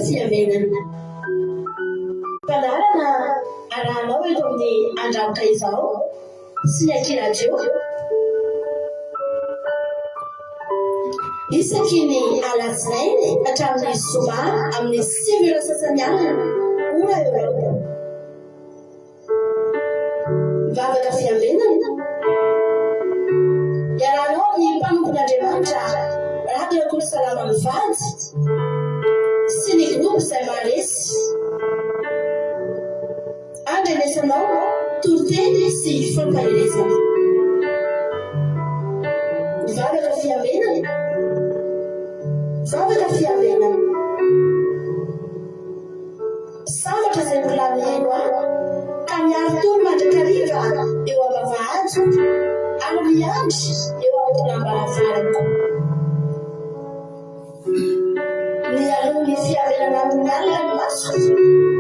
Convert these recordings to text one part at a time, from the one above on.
fiavenana mpanarana arahanao eto amin'ny andramaka izao sy ny akiradio isaky ny alatsinainy hatramin'ny zoma amin'ny 5 sasany alina ora eo mivavaka fiavenana iarahanao ny mpanompon'Andriamanitra Radio Kolo Salama mivady sy ny groupe izay maresy andrenesanao toroteny sy fampahelezana mivavaka fiavenana mivavaka fiavenana sambatra izay volameno ka miaro tolo mandrakariva eo am-bavahady ary miandry eo am-polambaravarako ny alohan'ny fiavenana amin'ny alina ny maso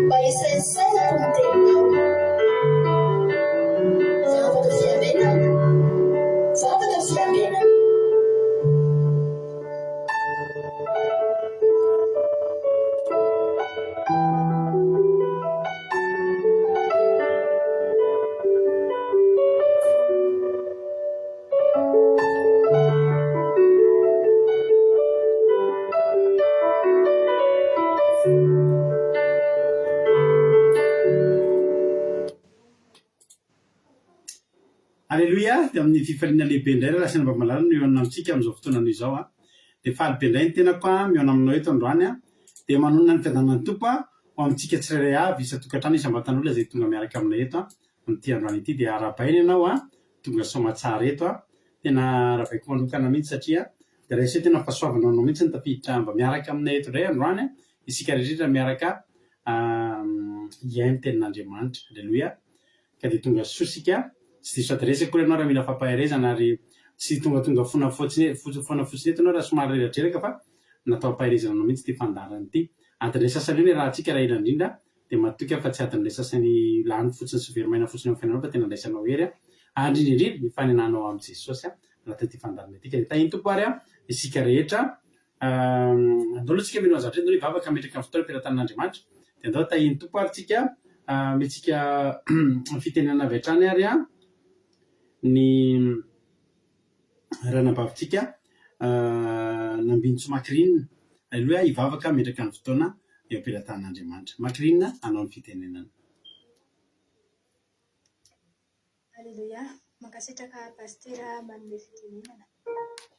mba isaisaiko ny teninao mivavaka fiavenana mivavaka fiavenana Alléluia, dia amin'ny fifaliana lehibe indray raha lasina mba malala no mihaona amintsika amin'izao fotoana izao dia faly be indray ny tenako mihaona aminao eto androany dia manonona ny fiadanana ny tompo ho amintsika tsirairay avy isa-tokantrano isam-batan'olona izay tonga miaraka aminay eto amin'ity androany ity dia arabaina ianao tonga soma tsara eto tena rahabaiko manokana mihitsy satria dia raha iseo tena fahasoavana anao mihitsy ny tafiditra mba miaraka aminay eto indray androany isika rehetra miaraka hiaino tenin'Andriamanitra. Alléluia, ka dia tonga sosika tsy diso adresaka koa ianao raha mila fampaherezana ary tsy tonga fona fotsiny eto ianao raha somary reradreraka fa natao hampaherezana anao mihitsy ty fandarana ity antindray sasany io ny raha antsika raha ela indrindra dia matoky fa tsy antindray sasany lany fotsiny sy verimaina fotsiny amin'ny fiainanao fa tena andraisanao hery andrindrindrindra ny faninanao amin'i Jesosy raha ty fandarana ity ka dia tahiny tompo ary isika rehetra andolotsika mino azatra endao mivavaka metraka amin'ny fotoana ampirantan'Andriamanitra dia andao tahiny tompo ary tsika metsika fitenenana avy hatrany ary ny ranabavitsika nambinitso makrinina. Aleloia, hivavaka metraka ny fotoana eo am-pirantan'Andriamanitra. Makrinina anao ny fitenenana. Aleluia, mankasitraka pastera manome fitenenana.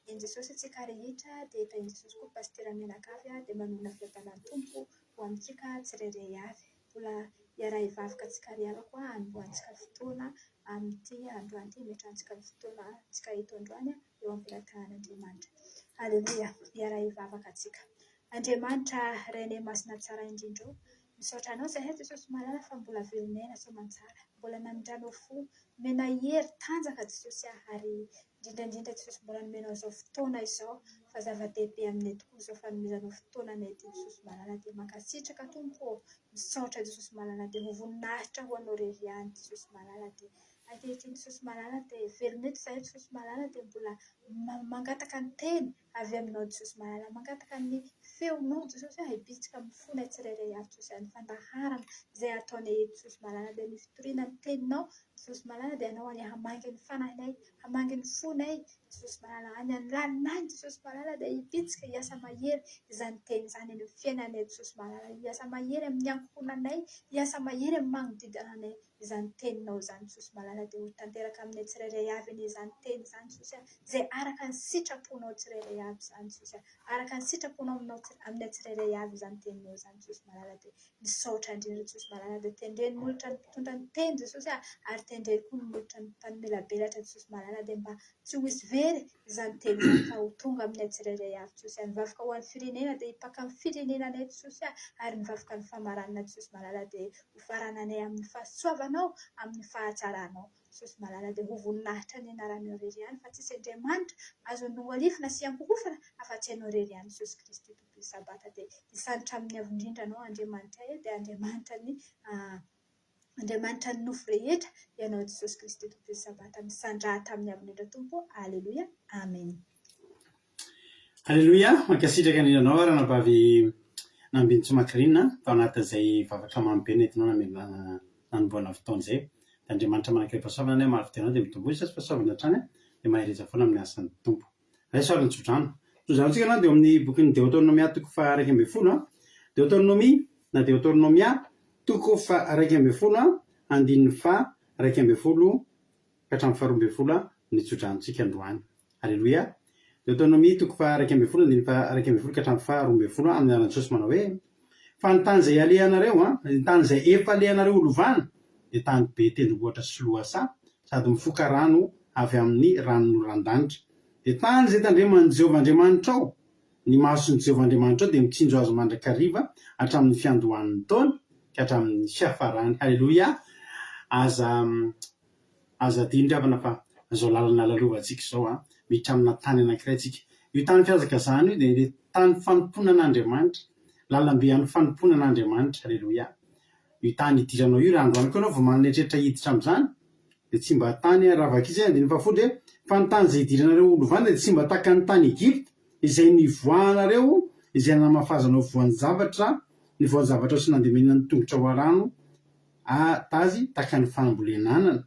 En Jesosy tsika rehetra dia eto en Jesosy koa pastera menakavy dia manona fiadanany tompo ho amintsika tsirairay avy. Mbola iaraha hivavaka tsika riava koa handohantsika fotoana amin'ity androany ity metrantsika ny fotoana tsika eto androany eo am-pirantan'Andriamanitra. Aleluia, iaraha hivavaka tsika. Andriamanitra Rene masina tsara indrindra misaotra anao zahay Jesosy malala fa mbola velonay soamantsara, mbola namindranao fo mena hery tanjaka Jesosy ary indrindra Jesosy mbola nomenao izao fotoana izao fa zava-dehibe aminay tokoa izao fanomezanao fotoana anay ty Jesosy malala dia mankasitraka tompo misaotra Jesosy malala dia ho voninahitra ho anao rery ihany Jesosy malala dia ankehitriny Jesosy malala dia velonay zahay Jesosy malala dia mbola mangataka ny teny avy aminao Jesosy malala, mangataka ny feonao Jesosy hibitsika amin'ny fonay tsirairay avy Jesosy ny fandaharana izay ataonay eto Jesosy malala dia ny fitoriana ny teninao Jesosy malala dia anao any hamangy ny fanahinay, hamangy ny fonay Jesosy malala, any an-lalinany Jesosy malala dia hibitsika hiasa mahery izany teny izany any amin'ny fiainanay Jesosy malala, hiasa mahery amin'ny ankohonanay, hiasa mahery amin'ny magnodidinanay izany teninao izany Jesosy malala dia ho tanteraka aminay tsirairay avy izany teny izany Jesosy izay araka ny sitraponao tsirairay avy izany Jesosy, araka ny sitraponao aminay tsirairay avy izany teninao izany Jesosy malala dia misaotra indrindra Jesosy malala dia tendreny molotra ny mpitondra ny teny Jesosy ary tendreny koa ny molotra ny mpanomela-belatra Jesosy malala dia mba tsy ho izy very izany teny izany fa ho tonga aminay tsirairay avy Jesosy nivavaka ho an'ny firenena dia hipaka amin'ny firenenanay Jesosy ary nivavaka ny famaranana Jesosy malala dia ho farananay amin'ny fahasoavanao amin'ny fahatsaranao Jesosy malala dia ho voninahitra ny anaranao rery ihany fa tsisy Andriamanitra azo no alifina sy hankokofana afa-tsy ianao rery ihany Jesosy Kristy tompony sabata dia hisanitra amin'ny avy indrindra anao Andriamanitra dia Andriamanitra ny nofo rehetra ianao Jesosy Kristy tompony sabata misandrahatra amin'ny avy indrindra tompo. Aleluia, amen. Aleluia, mankasitraka indrindra anao ranabavy nambiny tsy makirinina tao anatin'izay vavaka mamy be nentinao nanomboana fotoana izay. Andriamanitra manankiray-pahasoavana maro fitenao dia mitomboy sasy fahasoavana hatrany dia mahereza foana amin'ny asan'ny tompo. Raisoariny tsodrano tsodranotsika na dia amin'ny bokin'ny Deutéronomia toko fa 1:10 Deutéronomia na Deutéronomia toko fa 1:10 andininy fa 1:10 ka hatramin'ny fa 12 ny tsodranontsika androany. Alleloia. Deutéronomia toko fa 1:10 andininy fa 1:10 ka hatramin'ny fa 12 amin'ny anaran'i Jesosy manao hoe fa ny tany izay alehanareo ny tany izay efa alehanareo olovana dia tany be tendrombohitra sy lohasa sady mifoka rano avy amin'ny ranonoran-danitra. Dia tany izay tandreman'i Jehovah Andriamanitra ao, ny mason'i Jehovah Andriamanitra ao dia mitsinjo azo mandrakariva hatramin'ny fiandohan'ny taona ka hatramin'ny fiafarany. Halleloia. Aza dindravana fa izao lalana lalovantsika izao miditra amina tany anankiray tsika. Io tany fihazakazahana io dia tany fanomponan'Andriamanitra, lalambe amin'ny fanomponan'Andriamanitra. Halleloia. Io tany idiranao io raha androany koa ianao vao manetretra hiditra amin'izany dia tsy mba tany ravaka izy andiny fafody fa ny tany izay idiranareo olovana dia tsy mba tahaka ny tany Egypta izay nivoahanareo, izay namafazanao voan'ny zavatra, ny voan'ny zavatra sy nandemenina ny tongotra ho rano tazy tahaka ny fanambolenanana.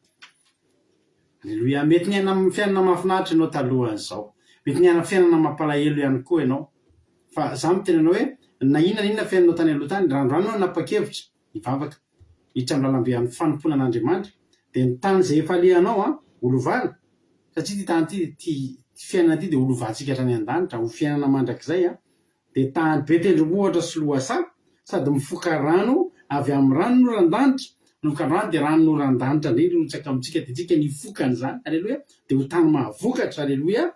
Alleloia. Mety niaina amin'ny fiainana mahafinaritra ianao talohan'izao, mety niaina fiainana mampalahelo ihany koa ianao, fa za mitenanao hoe na inona fiainanao tany aloha tany randroano no nanapa-kevitra hivavaka hiditra amin'ny lalambe amin'ny fanomponan'Andriamanitra dia ny tany izay efa alehanao olovana, satria ty tany ty fiainana ty dia olovantsika hatrany an-danitra ho fiainana mandrakizay dia tany be tendrombohitra sy lohasa sady mifoka rano avy amin'ny ranonoran-danitra. Nokan-drano dia ranonoran-danitra indrindra no tsaka amintsika dia tsika nifokan'izany. Alleloia. Dia ho tany mahavokatra. Alleloia.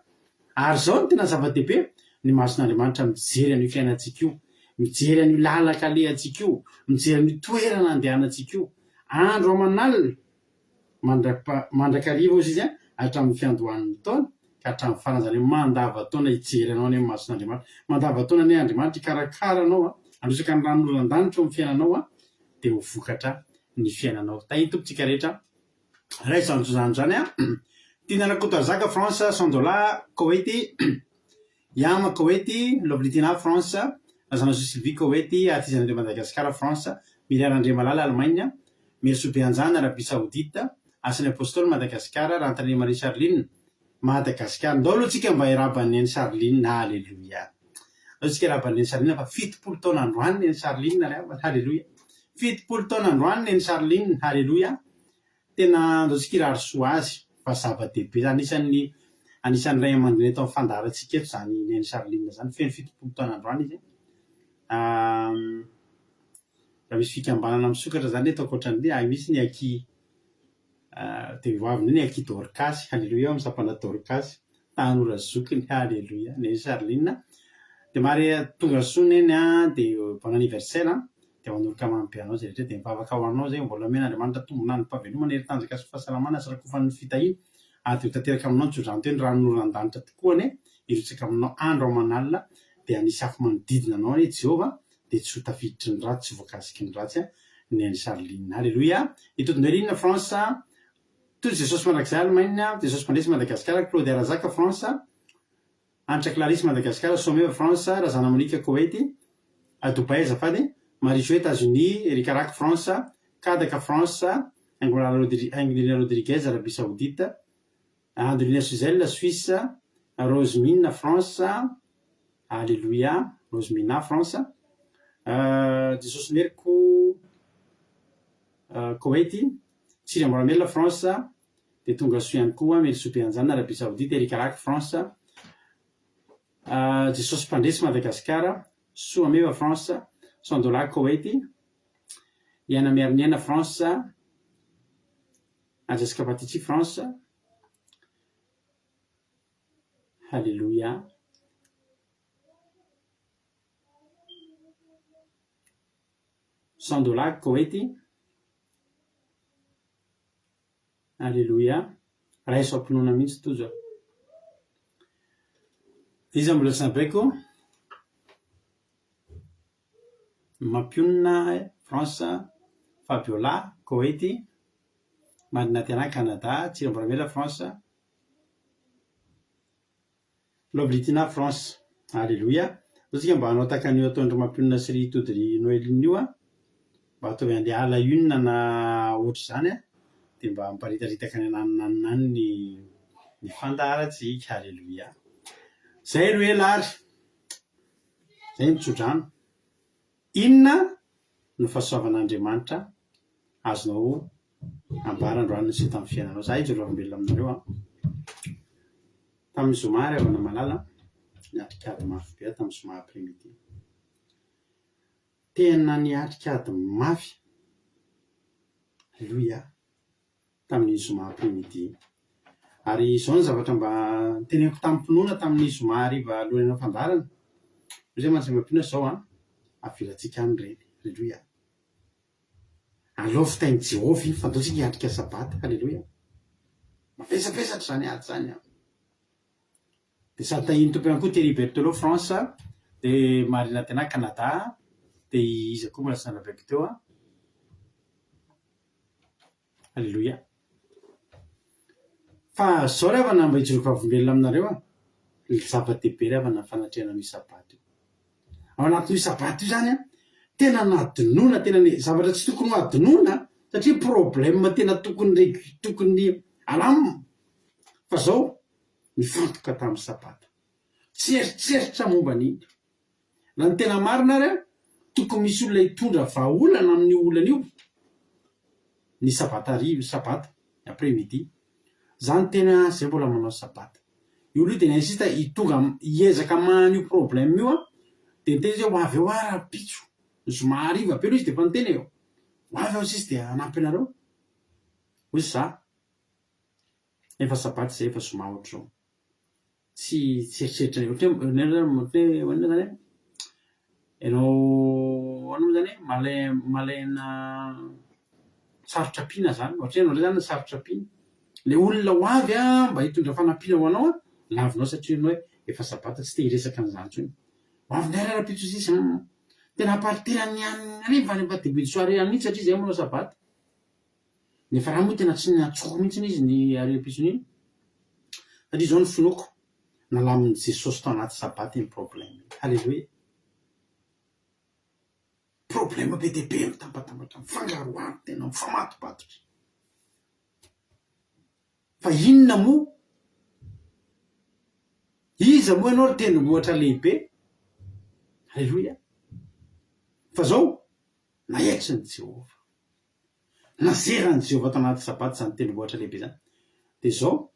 Ary izao no tena zava-dehibe ny mason'Andriamanitra mijery an'io fiainantsika io, mijery an'io lalaka alehantsika io, mijery an'io toerana andehanantsika io. Andro aman'alina mandrakariva ozy izy hatramin'ny fiandohan'ny taona ka hatramin'ny faran'izany mandava-taona hijery anao any amin'ny mason'Andriamanitra. Mandava-taona ny Andriamanitra hikarakara anao androsaka ny ranonoran-danitra eo amin'ny fiainanao dia ho vokatra ny fiainanao. Tahiny tompontsika rehetra ray zanjozany zany Tinana Kotoazaka France $100 Koweïty Yama Koweïty Lovlitina France Azana Sylvie Koweïty artisan de Madagascar France Miliard André Malala Allemagne Merso Beanzana Arabie Saoudite Asany Apostole Madagascar Rantany Marie Charline Madagascar ndao aloha tsika mba iraban'ny any Charline. Halleluia. Ndao tsika iraban'ny any Charline fa 70 taona androany ny Charline. Halleluia. 70 taona androany ny Charline. Halleluia. Tena ndao tsika irary soa azy fa zava-dehibe anisan'ny ray aman-dreny eto amin'ny fandaharantsika eto zany ny Charline zany feno 70 taona androany izy. Raha misy fikambanana misokatra zany eto ankoatran'ilay misy ny aki tevoaviny ny aki Dorcas. Halleluia. Misapana Dorcas tanora zokiny. Halleluia. Ny Charline dia mary tonga sony eny dia bon anniversaire dia manoloka mampianao anao zay rehetra dia mivavaka ho anao zay mbola omena Andriamanitra tombonany fahavelomana ery tanjaka sy fahasalamana sy rakofan'ny fitahiny dia ho tanteraka aminao ny tsodrano teny ranonoran-danitra tokoa irotsaka aminao andro aman'alina dia anisy afo manodidina anao any Jehovah dia tsy ho tafiditry ny ratsy tsy voakasiky ny ratsy ny any Charline. Halleluia. Itotonderinina France Tout Jesosy mandrakizay Allemagne Jesosy Mandresy Madagascar Claude Razaka France Anitra Clarisse Madagascar Someva France Razana Monika Koweïty Dubai azafady Marie Jo États-Unis Erika Rak France Kadaka France Angelina Rodriguez Arabie Saoudite Andrina Suzel Suisse Rosemina France. Alléluia. Rosemina France Jesosy Merko Koweïty Sira Moramela France dia tonga soa ihany koa Merso Beanzana Arabie Saoudite Erika Rak France Jesosy Mpandresy Madagascar Soameva France $100 Koweïty Yana Miarniana France Jessica Patici France. Halleluia. $100 Koweïty. Alléluia. Raiso ampinoana mihitsy toy zao. Iza mbola tsy nabaiko Mampionina France Fabiola Koweïty Marina Tiana Canada Tsiramboramela France Lovlitina France. Alléluia. Zatsika mba hanao taka an'io ataondro mampionina sy ry tody noelin'io mba ataovy andeha ala inona na ohatr' zany dia mba miparitaritaka ny ananonany ny fandaratsika. Alleloia. Zay ro elary zay mitsodrano inona no fahasoavan'Andriamanitra azonao ambarandroaniny sy tamin'ny fiainanao. Za izy olombelona aminareo tamin'ny zoma ravana malala niatrikady mafy be tamin'ny zoma après-midi, tena niatrikady mafy. Alleluia. Tamin'ny zoma après-midi ary izao ny zavatra mba teneniko tamin'ny mpinoana tamin'ny zoma hariva alohan'ny fandarana zay mantsy mampinoana zao avilantsika an'ireny. Alleluia. Aleo fitain'i Jehovah fantaontsika hiatrika sabata. Alleluia. Mapesapesatra zany ady zany dia sady tahiny tompo ihany koa Thierry Berthelot France dia Marina Tena Canada dia iza koa mbola sy nanabaiky teo Alleluia. Fa zao rehefa mba hijoroka volombelona aminareo zava-dehibe rehefa na fanatrehana ny sabata io. Ao anatin'io sabata io zany tena nadinoana, tena zavatra tsy tokony ho adinoana satria problème tena tokony alama. Fa zao nifantoka tamin'ny sabata, tsy eritseritra momba an'iny. Na ny tena marina ary tokony misy olona hitondra vahaolana amin'ny olana io ny sabata après-midi. Zany tena zay mbola manao sabata. Io olo io dia insista hitonga hiezaka mahany io problème io dia miteny izy ho avy eo raha-pitso zoma hariva be aloha izy dia efa niteny eo ho avy eo sisy dia hanampy anareo hoy za efa sabata zay efa zoma ohatr'izao tsy eritreritra ohatran'ny zany ianao ano zany malaina sarotra ampiana zany ohatran'ny ianao zany sarotra ampiana le olona ho avy mba hitondra fanampiana ho anao lavinao satria ianao hoe efa sabata tsy te hiresaka an'izany intsony ho avy ndray raha-pitso sisy tena apartenany ariva any mba-dehibe soare an'iny satria zay manao sabata nefa raha moa tena tsy natsoko mihitsy izy ny ariam-pitson'iny satria zao ny finoako nalamin'i Jesosy tao anaty sabata ny problème. Alleluia. Problème be dia be mitambatambatra mifangaroany tena mifamatobatotra. Fa inona moa iza moa ianao tendrombohitra lehibe. Alleluia. Fa zao nahetry ny Jehovah, nazerany Jehovah tao anaty sabata zany tendrombohitra lehibe zany dia zao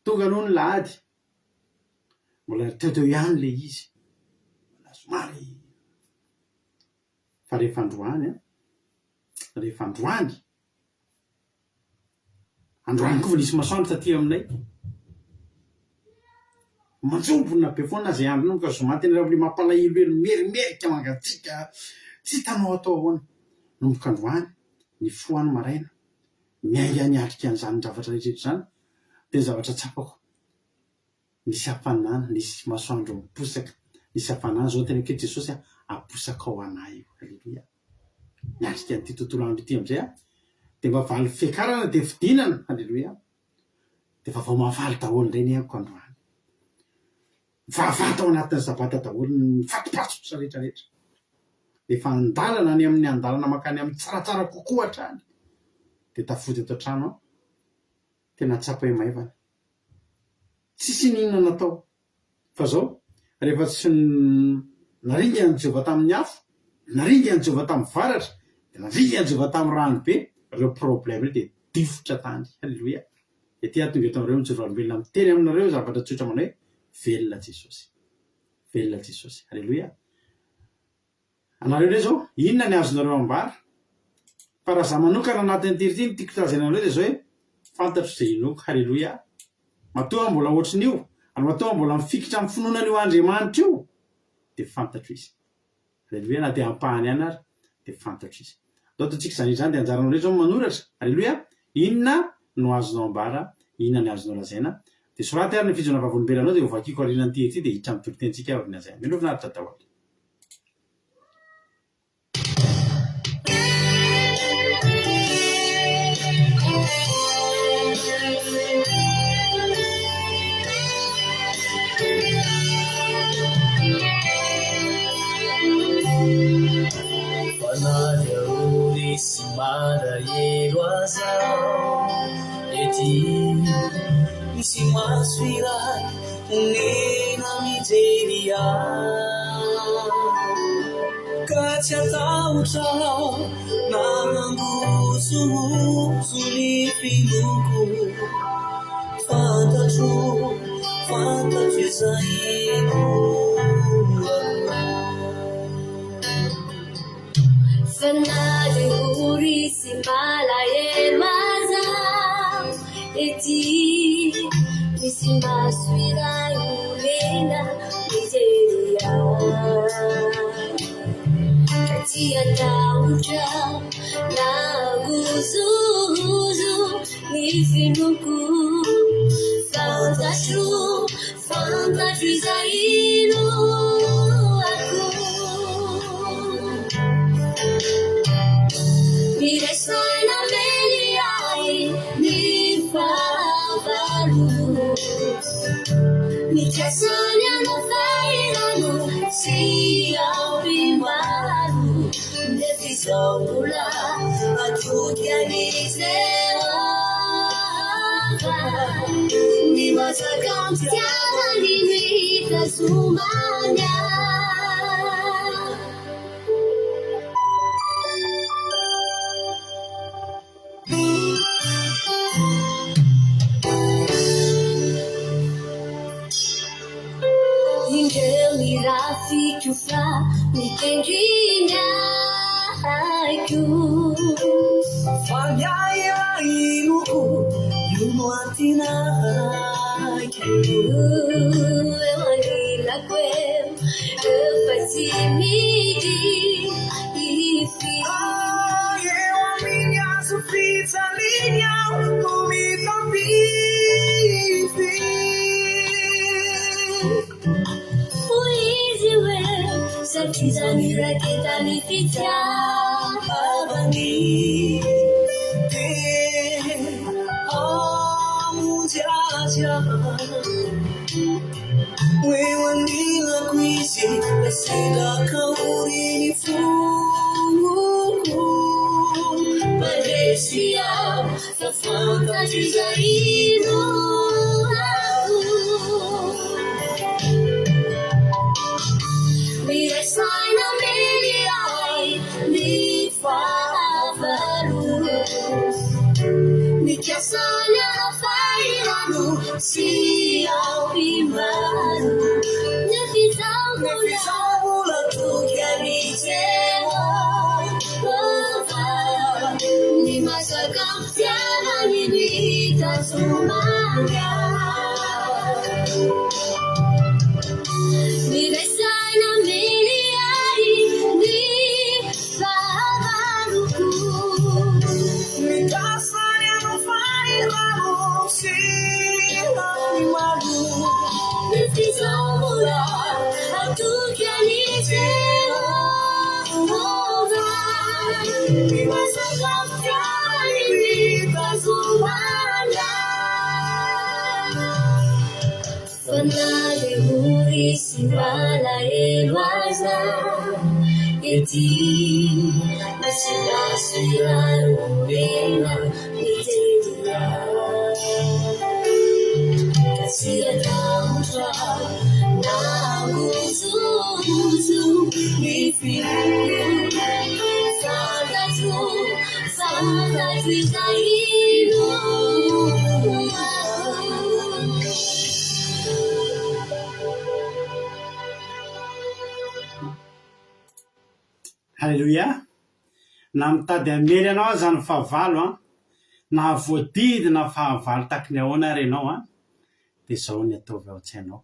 tonga aloha ny lahady mbola teoteo ihany le izy mbola somary. Fa rehefa androany koa nisy masoandro taty aminay manjombona be foana zay andro ka zoma tena le mampalahelo elo merimerika mangatsika tsy hitanao atao ahoana. Nomboka androany ny foany maraina miainga niatrika an'izany zavatra rehetra zany dia zavatra tsapako nisy hafanana, nisy masoandro miposaka, nisy hafanana zao tena ke Jesosy aposaka ao anahy io. Alleluia. Niatrika an'ity tontolo andro ity amizay dia mba valy fiakarana dia fidinana. Alleluia. Dia vao mahafaly daholo indray ny haiko androany vavata ao anatin'ny sabata daholo ny fatopatsotra rehetrarehetra dia efa andalana ny amin'ny andalana makany amin'ny tsaratsara kokoa hatrany dia tafody ato an-trano tena tsapa hoe maivana tsisy ninona natao. Fa zao rehefa tsy naringana Jehovah tamin'ny afo, naringana Jehovah tamin'ny varatra, dia naringana Jehovah tamin'ny rano be, ireo problème dia difotra tany. Alleluia. Dia ty atonga eto aminareo mijoro olombelona miteny aminareo zavatra tsotra manao hoe velona Jesosy, velona Jesosy. Alleluia. Anareo ndray zao inona ny azonareo ambara? Fa raha za manokana anatin'ny teritiny tiako tazana anareo dia zao hoe fantatro izay inoko. Alleluia. Matoa mbola ohatrin'io ary matoa mbola mifikitra amin'ny finoanan'io Andriamanitra io dia fantatro izy. Alleluia. Na dia ampahany ihany ary dia fantatro izy. Dao ataontsika izany izany dia anjaranao ndray zao manoratra. Alleluia. Inona no azonao ambara, inona ny azonao lazaina dia soraty ary ny fijona vavolombelonao dia ho vakiko aorianan'ity ety dia hiditra amin'ny tolotentsika avy nazay. Mino finaritra daholo. misy malahelo azao ety misy maso iray nena mijery ka tsy atahotra nanangozozo ny filoko fantatro izay Fanale urisy malahelo azao ety misy maso iray olena mijery ka tsy atahotra nangozozo ny finoko fantatro izay loako Miresaina meli ai ni favalo Mi chasanya no fairano si au bimaru Nefizomula atutia ni sewa Ni masakam tiara ni mita sumanya Ingeli rafiki ufa nikengrinya haiku Fanyaya iluku yuno atina haiku Ewanila kwem Efatimidi ifi Yewa minya sufita linya Kumita pifi Uiziwe Sartizani raketani fitya Babani Amujaja Wewandila kwisi Nasida kauri ni fuku Malaysia Safanta jizaino Miresaina meli ai ni favaru Mi chiasanya fairano si au bimaru Nefizamula tu Chiarisewa Ni masakam tiara ni vita sumanya Miresaina meli ai ni favaruku Mikasanya no fairano si animadu Nefizomula atukianisewa Ni masakam tiara ni vita sumanya Fanale urisi malahelo azao ety misy maso iray olena mijery ka tsy atahotra nangozozo ny filoko fantatro izay Halleluia. Na mitady amely anao zany fahavalo na voadidy na fahavalo takiny ahoana renao dia zao ny ataovy ao tsy-hainao.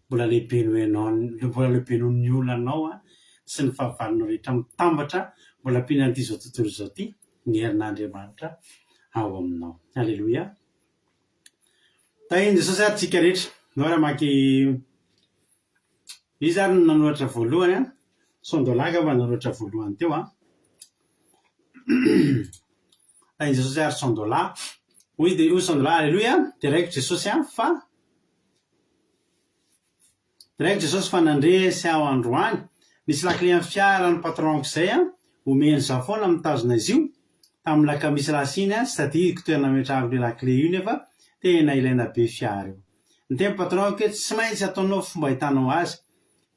Mbola lehibe noho ny olona anao sy ny fahavalonao rehetra mitambatra mbola ampiana an'ity zao tontolo zao ty ny herin'Andriamanitra ao aminao. Halleluia. Tahiry Jesosy ary tsika rehetra noaramaky izy ary nanoratra voalohany sondolaga va nanoratra voalohany teo tahiry Jesosy ary sondola hoy sondola halleluia dia raiko Jesosy fa nandresy ao androany nisy lakile amin'ny fiara ny patronko izay omeny za foana mitazona izy io tamin'ny lakamisy lasiny a sady toerana metrahako le lakle io nefa tena ilaina be fiara io ny tena patron hoe tsy maintsy ataonao fomba hitanao azy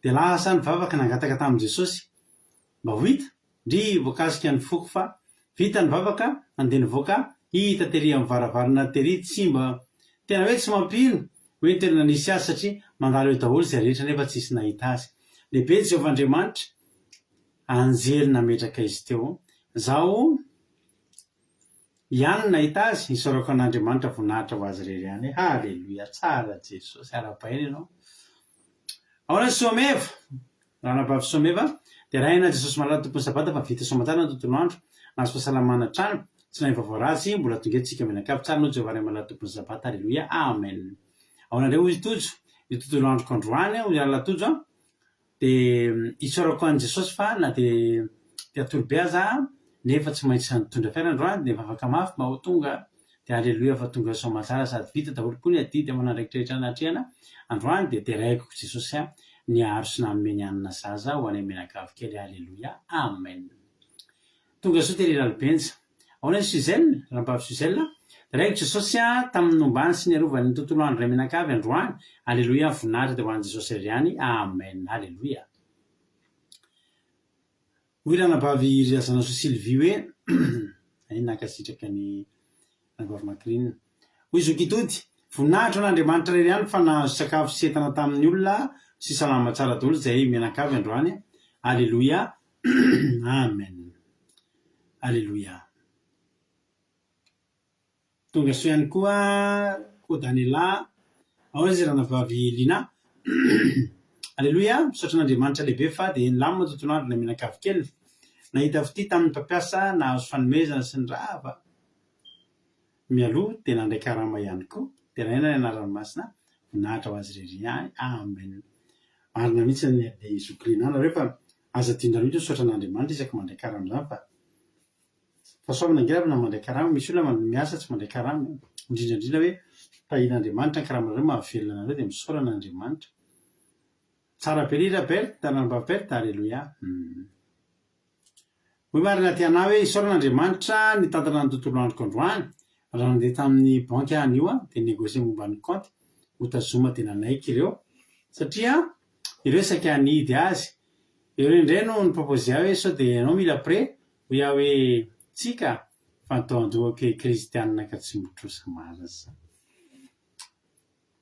de lasa nivavaka nangataka tamin'i Jesosy mba ho hita ndry voakasika ny foko fa vita ny vavaka andeha nivoaka hita tery amin'ny varavarana tery tsy mba tena hoe tsy mampino hoe ny toerana nisy azy satria mandalo eo daholo zay rehetra nefa tsisy nahita azy lehibe Jehovah-Andriamanitra anjely nametraka izy teo zaho ihany nahita azy isorako an'Andriamanitra voninahitra ho azy rery ihany halleluia tsara Jesosy ara-paina ianao ahora someva ranabavy someva de rahaina Jesosy malala tompony sabata fa vita somatsara ny tontolo andro nazo fahasalamana trano tsy nahay vaovao ratsy mbola tonga tsika menakavy tsara no Jehovah ray malala tompony sabata halleluia amen ahora ndray izy tojo io tontolo androko androany ho iala tojo de itsorako an Jesosy fa na de atolobe aza nefa tsy maintsy nitondra fiara androany de afaka mafy mba ho tonga de halleluia fa tonga somatsara sady vita daholo koa ny adidy amanandraikitrehitra anatrehana androany de teraiko Jesosy niaro sy nameny anina zaza ho any menakavy kely halleluia amen tonga soa tery ralibenja ahona Suzelle rahabavy Suzelle raiko Jesosy tamin'ny nombany sy ny arovany tontolo andro ray menakavy androany halleluia voninahitra de ho an'i Jesosy rery ihany amen halleluia hoy ranabavy riazana so Sylvie hoe ay nakasitraka ny ranabavy Makrina hoy zokitody voninahitra n'Andriamanitra rery ihany fa nahazo sakafo sy entana tamin'ny olona sy salama tsara daholo zay menakavy androany halleluia amen halleluia tonga so ihany koa Daniela ahora izy ranabavy Lina halleluia misaotra n'Andriamanitra lehibe fa de nilamina tontolo andro na menakavy kely nahita fity tamin'ny mpampiasa nahazo fanomezana sy ny rava mialoha de nandray karama ihany koa de rahaina ny anarany masina voninahitra ho azy rery ihany amen marina mihitsy ny de zokrinana rehefa aza tindra mihitsy misaotra n'Andriamanitra isaky mandray karama zany fa soavina angirana mandray karama misy olona miasa tsy mandray karama indrindrandrindra hoe tahin'Andriamanitra ny karama reo mahavelona anareo de misaora n'Andriamanitra tsara be rira Berta ranabavy Berta halleluia hoy marina tiana hoe isaora n'Andriamanitra ny tantana ny tontolo androko androany raha nandeha tamin'ny banky any io de négocie momba ny compte hotazoma tena naiky ireo satria ireo saky anidy azy ireo indray no ny propose hoe sao de ianao mila pré ho ia hoe tsika fa nataondohako kristianina ka tsy mitrosa marina zany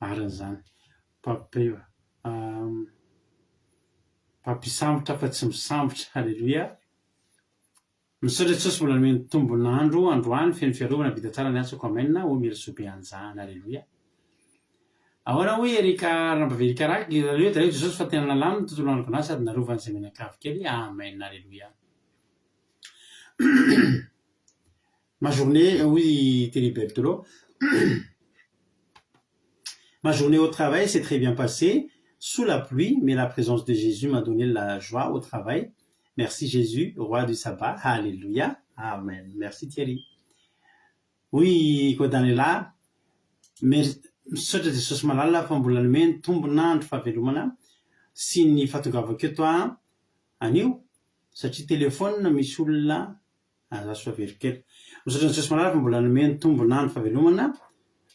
marina zany pampisambotra fa tsy misambotra halleluia misaotra Jesosy mbola nomeny tombon'andro androany feno fiarovana vita tsara ny atsako amenna ho miresobe anjany halleluia ahora hoe erika ranabavy Erika raky aleo de raiko Jesosy fa tena nalaminy tontolo androko anazy sady narovany zay menakavy kely amen halleluia ma journée oui Thierry Berthelot ma journée au travail s'est très bien passée sous la pluie mais la présence de Jésus m'a donné la joie au travail. Merci Jésus, roi du sabbat. Alléluia. Amen. Merci Thierry. Oui, Daniela. Misaotra Jesosy malala fa mbola nomeny tombon'andro fahavelomana sy ny fahatongavako eto anio satria telefôna misy olona azo avero kely. Misaotra Jesosy malala fa mbola nomeny tombon'andro fahavelomana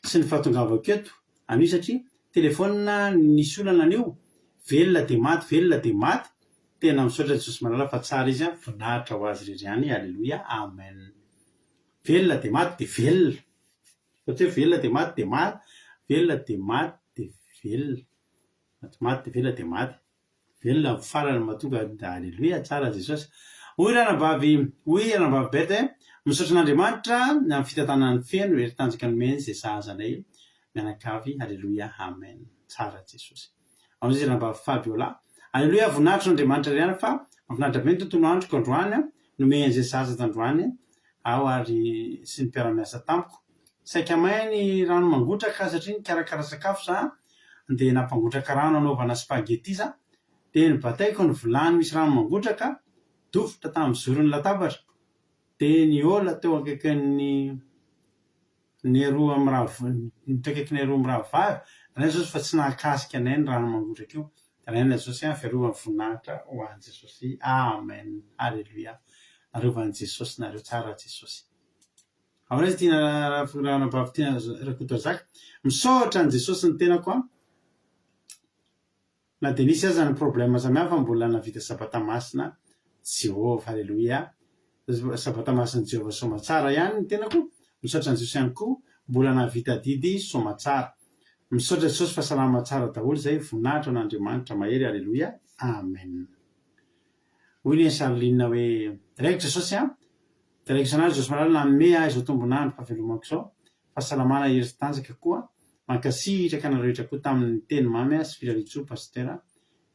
sy ny fahatongavako eto anio satria telefôna nisy olana anio velona de maty tena misaotra Jesosy malala fa tsara izy voninahitra ho azy rery ihany halleluia amen velona de maty de velona satria velona de maty de maty velona de maty de velona maty de velona de maty velona farany mahatonga halleluia tsara Jesosy hoy ranabavy Berta misaotra n'Andriamanitra na fitantanany feno ery tanjaka nomeny zay sahazanay mianakavy halleluia amen tsara Jesosy ao izy ranabavy Fabiola halleluia voninahitra n'Andriamanitra rery ihany fa voninahitra be ny tontolo androko androany nomeny zay sahaza tandroany ao ary sy ny mpiara-miasa tampoko saika mainy rano mangotraka satria nikarakara sakafo za de nampangotraka rano anaovana spaghetti za de ny bataiko ny vilany misy rano mangotraka dofotra tamin'ny zoron'ny latabatra de ny ola teo akaikin'ny roa am'rahavavy raha Jesosy fa tsy nahakasika anay ny rano mangotraka io raha Jesosy fiarovany voninahitra ho an'i Jesosy amen halleluia arovany Jesosy nareo tsara Jesosy. Ao raha tiana rahana tiana rakoto zaka misaotra ny Jesosy ny tenako a. Na dia nisy aza ny problème samihafa mbola navita sabata masina Jehova, halleluia. Sabata masina Jehova somatsara ihany ny tenako. Misaotra ny Jesosy ihany koa mbola navita didy somatsara. Misaotra Jesosy fahasalama tsara daholo zay voninahitra n'Andriamanitra mahery, halleluia, amen. Hoy ny Charline hoe raiko Jesosy a, dia raiko isan'andro Jesosy malalina nanome izao tombonandro fahavelomako izao, fahasalamana hery sy tanjaka koa, mankasitraka anareo rehetra koa tamin'ny teny mamy sy filaritso pasitera,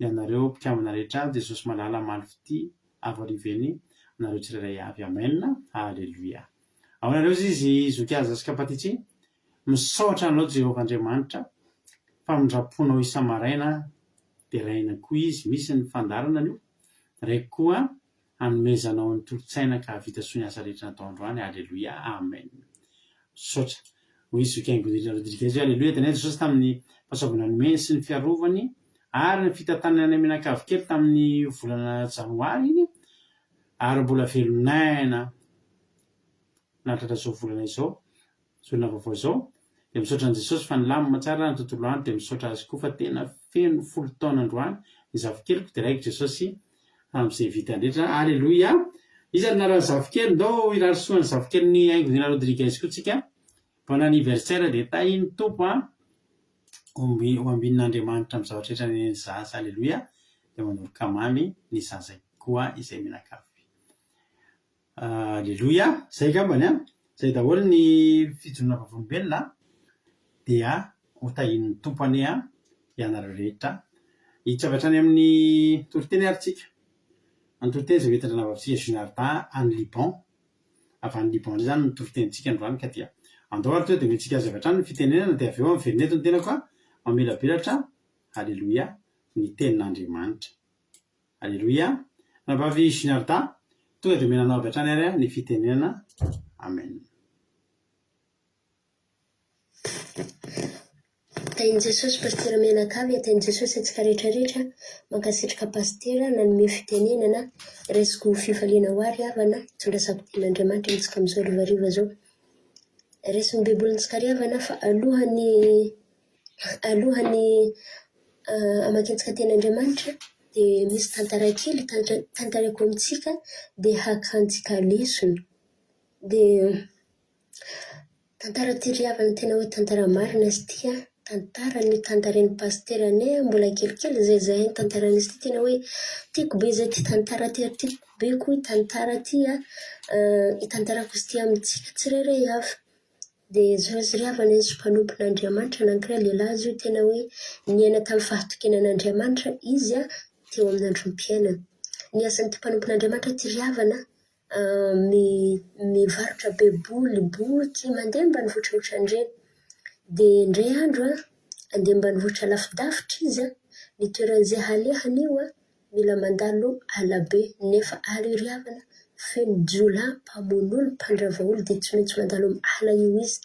ianareo mpikambana rehetra Jesosy malala malifity avo ariveny nareo tsirairay avy, amen, halleluia. Ao nareo izy zokiaza sy kapatitsy, misaotra anao Jehova Andriamanitra, famindraponao isa-maraina dia raina koa izy, misy ny fandarana io, raiko koa hanomezanao ny tolotsaina ka vita soa ny asa rehetra natao androany, halleluia, amen. Misaotra ho izy zokiaingodrika izy, halleluia. Dia Jesosy tamin'ny fahasoavana ny meny sy ny fiarovany ary ny fitantanany any menakavy kely tamin'ny volana janoary iny, ary mbola velonaina nahatratra izao volana izao, volana vaovao izao. Dia misaotra an Jesosy fa nilamina tsara ny tontolo andro, dia misaotra azy koa fa tena feno 10 taona androany ny zafikeliko, dia raiko Jesosy amin'izay vita andretra, halleluia. Izy anarany zafikely ndao irarisoa ny zafikely ny Aingodina Rodriguez koa tsika, bon anniversaire dia tahiny tompo a ho ambin'Andriamanitra amin'ny zavatra rehetra ny zaza, halleluia. Dia manoroka mamy ny zaza koa izay menakavy, halleluia. Zay angambany a, zay daholo ny fijonona vavolombelona dia ho tahin'ny tompo ane a ianareo rehetra. Hitsavatra any amin'ny toriteny aritsika, ny toriteny izay hoentina navavitsika Junarda any Liban, avy any Liban indray zany ny toritentsika androany, ka dia andao ary teo dia hoentsika zavatra any ny fitenenana, dia avy eo amin'ny veroneto ny tenako a mamelabelatra, halleluia, ny tenin'Andriamanitra, halleluia. Navavy Junarda tonga dia menanao avy hatrany ary ny fitenenana, amen. Tain'i Jesosy pasitera menakavy, tain'i Jesosy atsika rehetrarehetra, mankasitraka pasitera nanome fitenenana resiko fifaliana ho ary havana hitondra tenin'Andriamanitra mintsika amin'izao rivariva zao. Resy mibebolontsika ary havana fa alohany amakiantsika tenin'Andriamanitra dia misy tantara kely tantarako amintsika dia hakantsika lesona. Dia tantara ty ry havana tena hoe tantara marina izy ity a, tantara ny tantaran'ny pasiteranay mbola kelikely zay ny tantaran'izy ity, tena hoe tiako be zay ty tantara ty, ary tiako be koa tantara ty a, hitantarako izy ty amintsika tsirairay avy. Dia zao izy ry havana izy mpanompon'Andriamanitra anankiray lehilahy izy io, tena hoe niaina tamin'ny fahatokenan'Andriamanitra izy a teo amin'ny androm-piainana. Ny asan'ity mpanompon'Andriamanitra ty ry havana mivarotra beboly boky mandeha ambanivohitra ohatran'ireny. Dia indray andro a andeha ambanivohitra lavidavitra izy a, ny toeran'izay halehany io a mila mandalo alabe, nefa ala ry havana feno jolahy mpamono olo mpandrava olo dia tsy maintsy mandalo amin'ny ala io izy.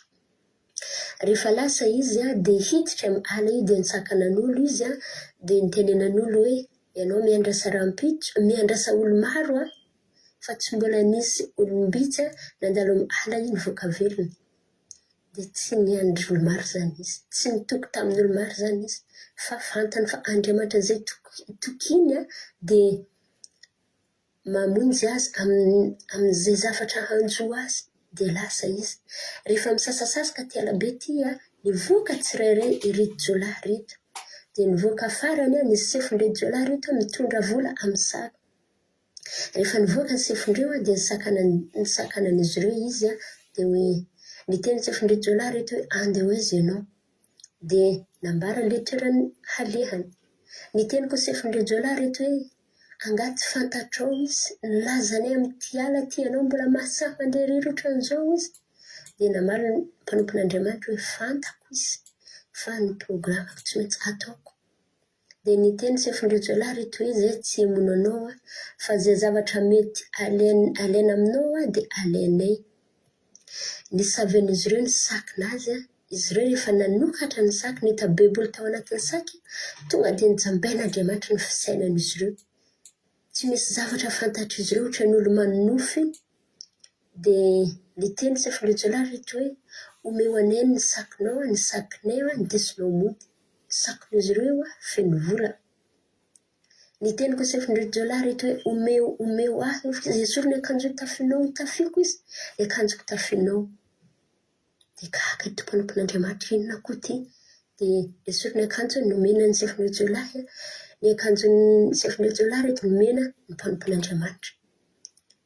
Rehefa lasa izy a dia hiditra amin'ny ala io dia nitsakanan'olo izy a, dia nitenenan'olo hoe ianao miandrasa rampitso, miandrasa olo maro a, fa tsy mbola nisy olombitsy a nandalo amin'ny ala io nivoaka velona. Dia tsy niandry olo maro zany izy, tsy nitoky tamin'olo maro zany izy, fa fantany fa Andriamanitra zay tokiny a dia mamonjy azy amin'izay zavatra hanjo azy, dia lasa izy. Rehefa misasasasaka ty alabe ty a, nivoaka tsirairay ireto jolahy reto, dia nivoaka farany a nisy sefondreo jolahy reto mitondra vola amin'ny saka. Rehefa nivoaka ny sefondreo a dia nisakanan'izy ireo izy a, dia hoe niteny sefondreo jolahy reto hoe andeha ho aiza ianao, dia nambara le toerany halehany. Niteny koa sefondreo jolahy reto hoe angaty fantatrao izy, nilazanay amin'ity ala ty ianao mbola mahasahy mandeha irery ohatran'izao izy. Dia namaly mpanompon'Andriamanitra hoe fantako izy, fa ny programako tsy maintsy ataoko. Dia niteny sefondreo jolahy reto hoe zay tsy hamono anao a, fa zay zavatra mety alaina aminao a dia alainay. Nisaven'izy ireo ny sakinazy a, izy ireo rehefa nanokatra ny saky, nita beboly tao anatin'ny saky, tonga dia nijambain'Andriamanitra ny fisainan'izy ireo. tsy misy zavatra fantatry izy ireo ohatra n'olo manofy dia ny teny sefilejola rehetra hoe omeo anay ny sakinao ny sakinay ndesinao mody sakinao izy ireo feno vola ny teny ko sefilejola rehetra hoe omeo ahy jesosy ny akanjo tafinao tafiako izy ny akanjoko tafinao dia gaga tompon'Andriamanitra inona koa ty dia jesosy ny akanjo nomena ny sefilejola ny akanjon'ny sefilejola rehetra nomena ny mpanompon'Andriamanitra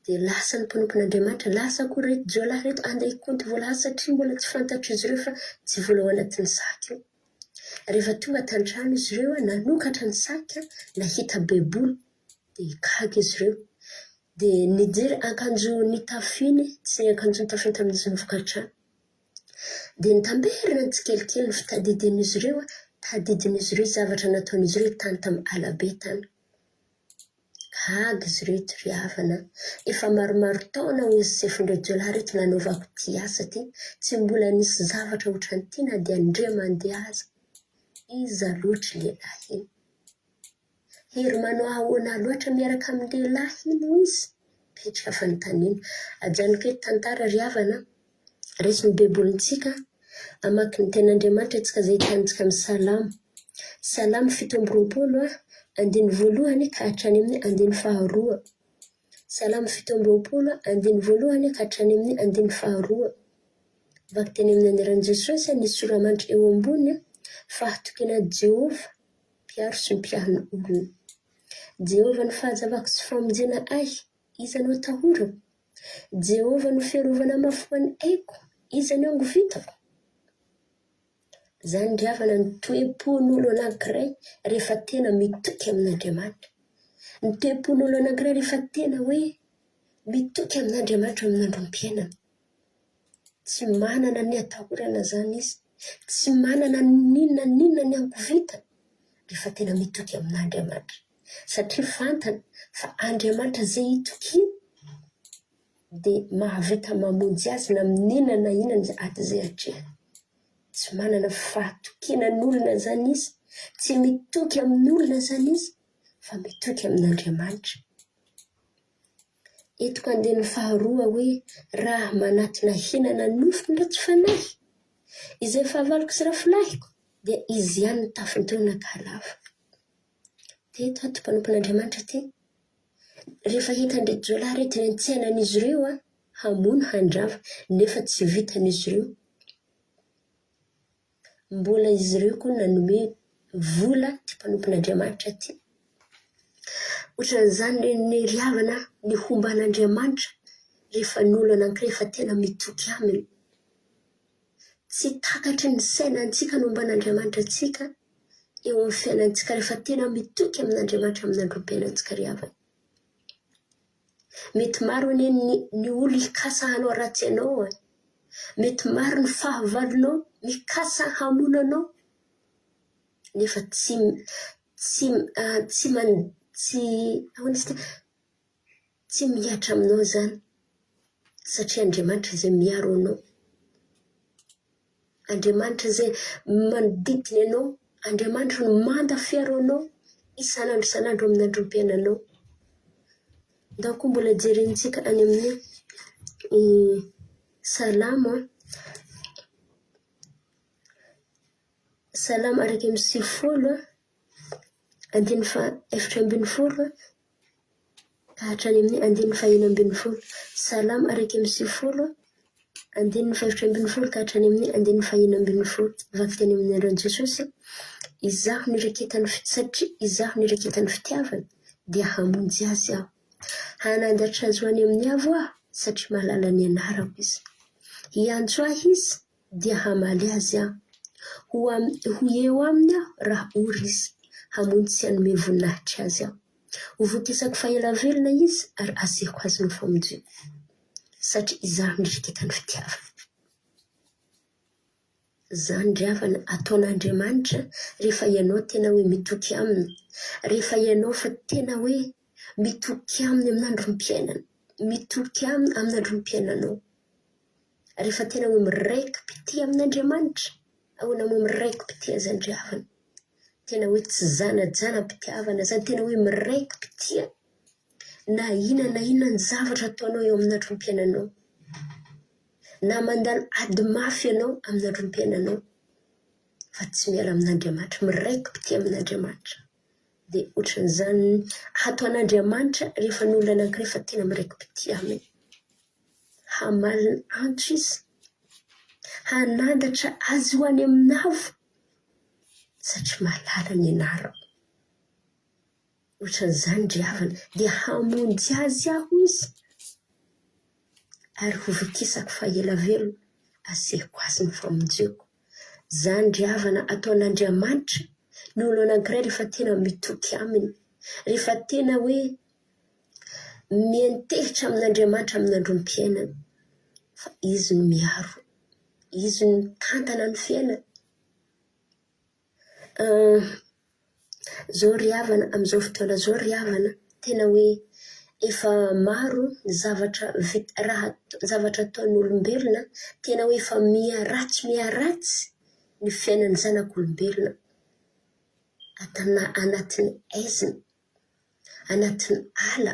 dia lasa ny mpanompon'Andriamanitra lasa koa reto jola reto andeha hikonty vola hazy satria mbola tsy fantatry izy ireo fa tsy vola ao anatin'ny saky io rehefa tonga tan-trano izy ireo nanokatra ny saky nahita baiboly dia gaga izy ireo dia nijery akanjo nitafiny tsy ny akanjo nitafiny tamin'izy nivoka-trano dia nitamberina ny tsikelikely ny fitadidin'izy ireo tadidin'izy ireo zavatra nataon'izy ireo tany tamin'ny alabe tany gaga izy reto ry havana efa maromaro taona ho izy sefilejola reto nanaovako ty asa ty tsy mbola nisy zavatra ohatran'ity na dia ndre mandeha aza iza loatra lehilahy iny hery manao ahoana loatra miaraka amin'ny lehilahy iny izy petrika fanontaniana ajanoko hoe tantara ry havana resy ny baibolintsika amaky ny ten'Andriamanitra tsika zay hitanitsika amin'ny salamo 7:20 andiny voalohany ka hatrany amin'ny andiny faharoa salamo 7:20 andiny voalohany ka hatrany amin'ny andiny faharoa vaky teny amin'ny aniran'i Jesosy nisy soramandry eo ambony fahatokiana Jehova mpiaro sy mpiahina olona Jehova ny fahazavako sy famonjena ahy iza no atahorako Jehova no fiarovana mafoany aiko iza no angovitako zany ry havana ny toe-pon'olo anankiray rehefa tena mitoky amin'Andriamanitra ny toe-pon'olo anankiray rehefa tena hoe mitoky amin'Andriamanitra amin'ny androm-piainana tsy manana ny atahorana zany izy tsy manana ninona ny angovita rehefa tena mitoky amin'Andriamanitra satria fantana fa Andriamanitra zay itokiny dia mahavita mamonjy azy na ninona na inona aty zay hatrehany tsy manana fahatokinan'olona zany izy tsy mitoky amin'olona zany izy fa mitoky amin'Andriamanitra etoko andeny faharoa hoe raha manatina hinana nofony tsy fanahy izay fahavaloko sy rafilahiko dia izy ihany ny tafiny teo nakalava teto ato mpanompon'Andriamanitra ty rehefa hitan-dreto jola reto ny antsainan'izy ireo hamono handrava nefa tsy vitan'izy ireo mbola izy ireo koa nanome vola ty mpanompon'Andriamanitra ty ohatran'izany ny ry havana ny homban'Andriamanitra rehefa n'olo anankiray efa tena mitoky aminy tsy takatry ny sainantsika no homban'Andriamanitra antsika eo amin'ny fiainantsika rehefa tena mitoky amin'Andriamanitra amin'ny androm-piainantsika ry havana mety maro ane ny olo hikasa hanao ratsy anao mety maro ny fahavalonao mikasa hamonanao nefa tsy miatra aminao zany satria Andriamanitra zay miaro anao Andriamanitra zay manodidina anao Andriamanitra no manda fiaro anao isanandro amin'ny androm-piainanao ndako mbola jerentsika any amin'ny salamo araka amin'ny 90 andiny efatra ambin'ny folo ka hatrany amin'ny andiny fahiny ambin'ny folo salamo araka amin'ny 90 andiny efatra ambin'ny folo ka hatrany amin'ny andiny fahiny ambin'ny folo vaky teny amin'ny andron Jesosy izaho niraketany satria izaho niraketany fitiavana dia hamonjy azy aho hanandatra azy ho any amin'ny avo aho satria mahalala ny anarako izy hiantso ahy izy dia hamaly azy aho ho eo aminy aho raha ory izy hamonjy sy hanome voninahitra azy aho ho vokisako faelavelona izy ary asehoko azy ny famonjena satria izaho niraketany fitiavana zany ry havana ataon'Andriamanitra rehefa ianao tena hoe mitoky aminy rehefa ianao fa tena hoe mitoky aminy amin'ny androm-piainana mitoky aminy amin'ny androm-piainanao rehefa tena hoe miraiki-pity amin'Andriamanitra ahoana moa miraiki-pity azy ry havana tena hoe tsy zanajana-pitiavana zany tena hoe miraiki-pitia na inona ny zavatra ataonao eo amin'ny androm-piainanao, na mandany ady mafy ianao amin'ny androm-piainanao, fa tsy miala amin'Andriamanitra, miraiki-pity amin'Andriamanitra. Dia ohatran'izany atao an'Andriamanitra rehefa ny olona anankiray fa tena miraiki-pity aminy, hamaliny antso izy, hanandatra azy ho any amin'ny avo satria mahalala ny anarako. Ohatran'izany ry havana, dia hamonjy azy aho izy ary hovokisako fa ela velona asehoko azy ny famonjeko. Zany ry havana atao an'Andriamanitra ny olona anankiray rehefa tena mitoky aminy, rehefa tena hoe mientehitra amin'Andriamanitra amin'ny androm-piainana, fa izy no miaro, izy no tantana ny fiainana. Zao ry havana, amin'izao fotoana zao ry havana, tena hoe efa maro zavatra zavatra ataon'ny olombelona, tena hoe efa miharatsy ny fiainan'ny zanak'olombelona anatin'ny aizina, anatin'ny ala,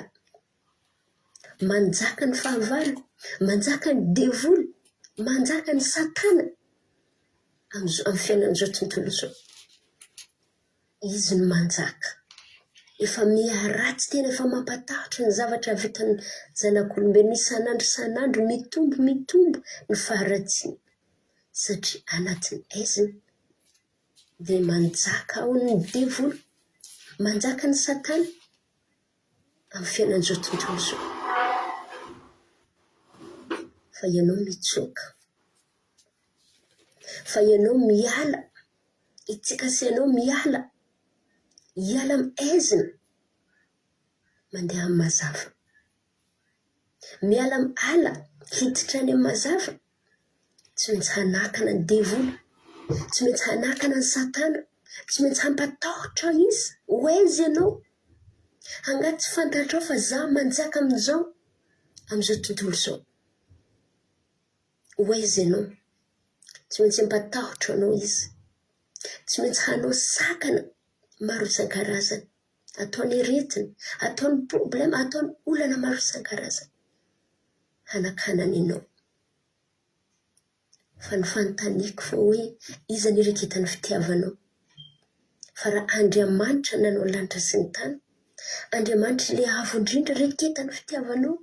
manjaka ny fahavarana, manjaka ny devoly, manjaka ny satana amin'ny fiainan'izao tontolo zao. Izy no manjaka, efa miharatsy tena, efa mampatahotra ny zavatra vitan'ny zanak'olombelona isan'andro mitombo ny faharatsiana satria anatin'ny aizina. Dia manjaka ao ny devoly, manjaka ny satana amin'ny fiainan'izao tontolo zao. Fa ianao mitsoka, fa ianao miala, itsikasianao miala amin'ny aizina, mandeha amin'ny mazava, miala amin'ny ala, hiditra any amin'ny mazava, tsy maintsy hanakana ny devoly, tsy maintsy hanakana ny satana, tsy maintsy hampatahotra izy, hoaizy ianao, angaty tsy fantatrao fa za manjaka amin'izao tontolo zao. Hoaizy ianao, tsy maintsy hampatahotra anao izy, tsy maintsy hanao sakana maro isan-karazany, ataony aretina, ataony problème, ataony olana maro isan-karazany, hanakanany ianao. Fa ny fanontaniako fa hoe iza ny ireketan'ny fitiavanao? Fa raha Andriamanitra nanao ny lanitra sy ny tany, Andriamanitra le avo indrindra ireketan'ny fitiavanao,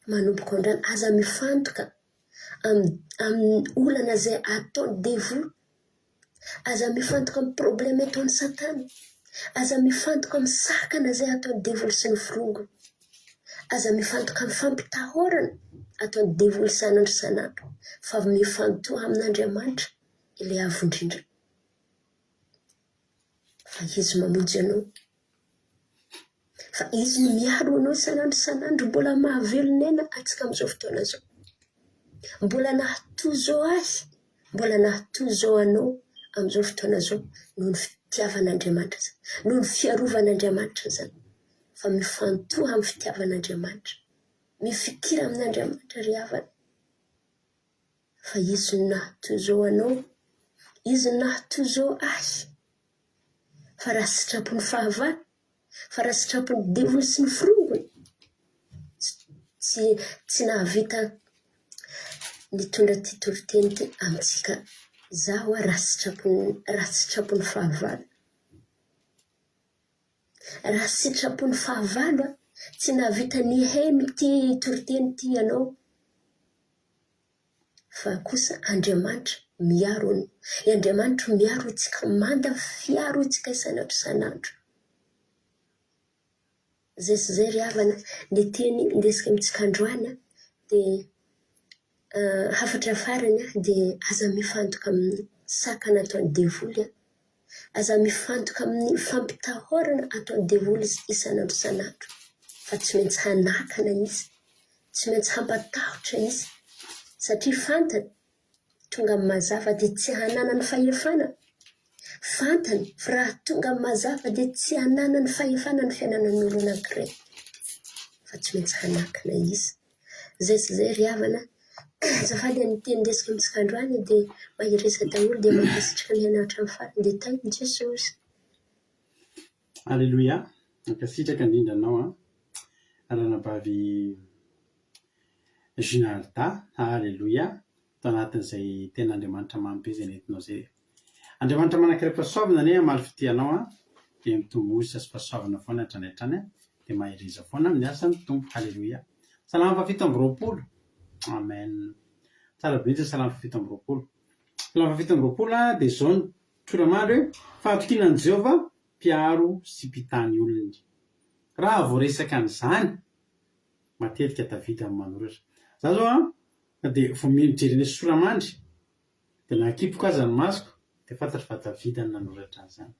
manomboka andrany aza mifantoka amin'ny olana izay ataony devoly, aza mifantoka amin'ny problème ataony satana, aza mifantoka amin'ny sakana izay ataony devoly sy ny firongo, aza mifantoka amin'ny fampitahorana ataony devoly isan'andro, fa mifantoha amin'Andriamanitra ilay avo indrindra. Fa izy mamonjy anao, fa izy no miaro anao isan'andro, mbola mahavelona aina atsika amin'izao fotoana zao, mbola nahatozo ahy, mbola nahatozo anao amin'izao fotoana zao noho ny fitiavan'Andriamanitra zany, noho ny fiarovan'Andriamanitra zany, fa mifantoha amin'ny fitiavan'Andriamanitra, mifikira amin'Andriamanitra ry havana, fa izy no nahatozo anao, izy no nahatozo ahy. Fa raha sitrapon'ny fahavana, fa raha sitrapon'ny devoly sy ny firongony, tsy nahavita nitondra ty toriteny ty amintsika zaho raha sitrapon'ny fahavalo. Raha sitrapon'ny fahavalo tsy nahavita nihemy ty toriteny ty ianao, fa kosa Andriamanitra miaro anao, Andriamanitra miaro itsika, manda fiaro itsika isan'andro. Zay sy zay ry havana ny teny indesika amintsika androany, dia hafatra farany dia aza mifantoka amin'ny sakana ataony devoly, aza mifantoka amin'ny fampitahorana ataony devoly isan'andro, fa tsy maintsy hanakana izy, tsy maintsy hampatahotra izy, satria fantany tonga amin'ny mazava dia tsy hanana ny fahefana, fantany fa raha tonga amin'ny mazava dia tsy hanana ny fahefana ny fiainanan'olo anankiray, fa tsy maintsy hanakana izy. Zay sy zay ry havana, azafady ny teny indesika amintsika androany dia mahiresa daholo dia mankasitraka ny anatra amin'ny farany dia tain'i Jesosy. Alleluia. Ankasitraka indrindra anao ranabavy Ginalda, halleloia, tao anatin'izay tena Andriamanitra mamy be izay nentinao zay. Andriamanitra manankiray fahasoavana anie amaly fitianao dia mitombo ositra sy fahasoavana foana hatrany hatrany dia mahiriza foana amin'ny asan'ny tompo. Halleloia. Salama fafito amby roapolo. Amen. Tsara be salama fafito amby roapolo. Salama fafito amby roapolo dia zao ny toramandry hoe fahatokinan'i Jehovah mpiaro sy mpitany olony. Raha voaresaka an'izany matetika Davida manoratra. Za zao dia vao mijery soramandry dia nankipoko aza ny masoko dia fantatra fa Davida no nanoratra an'izany.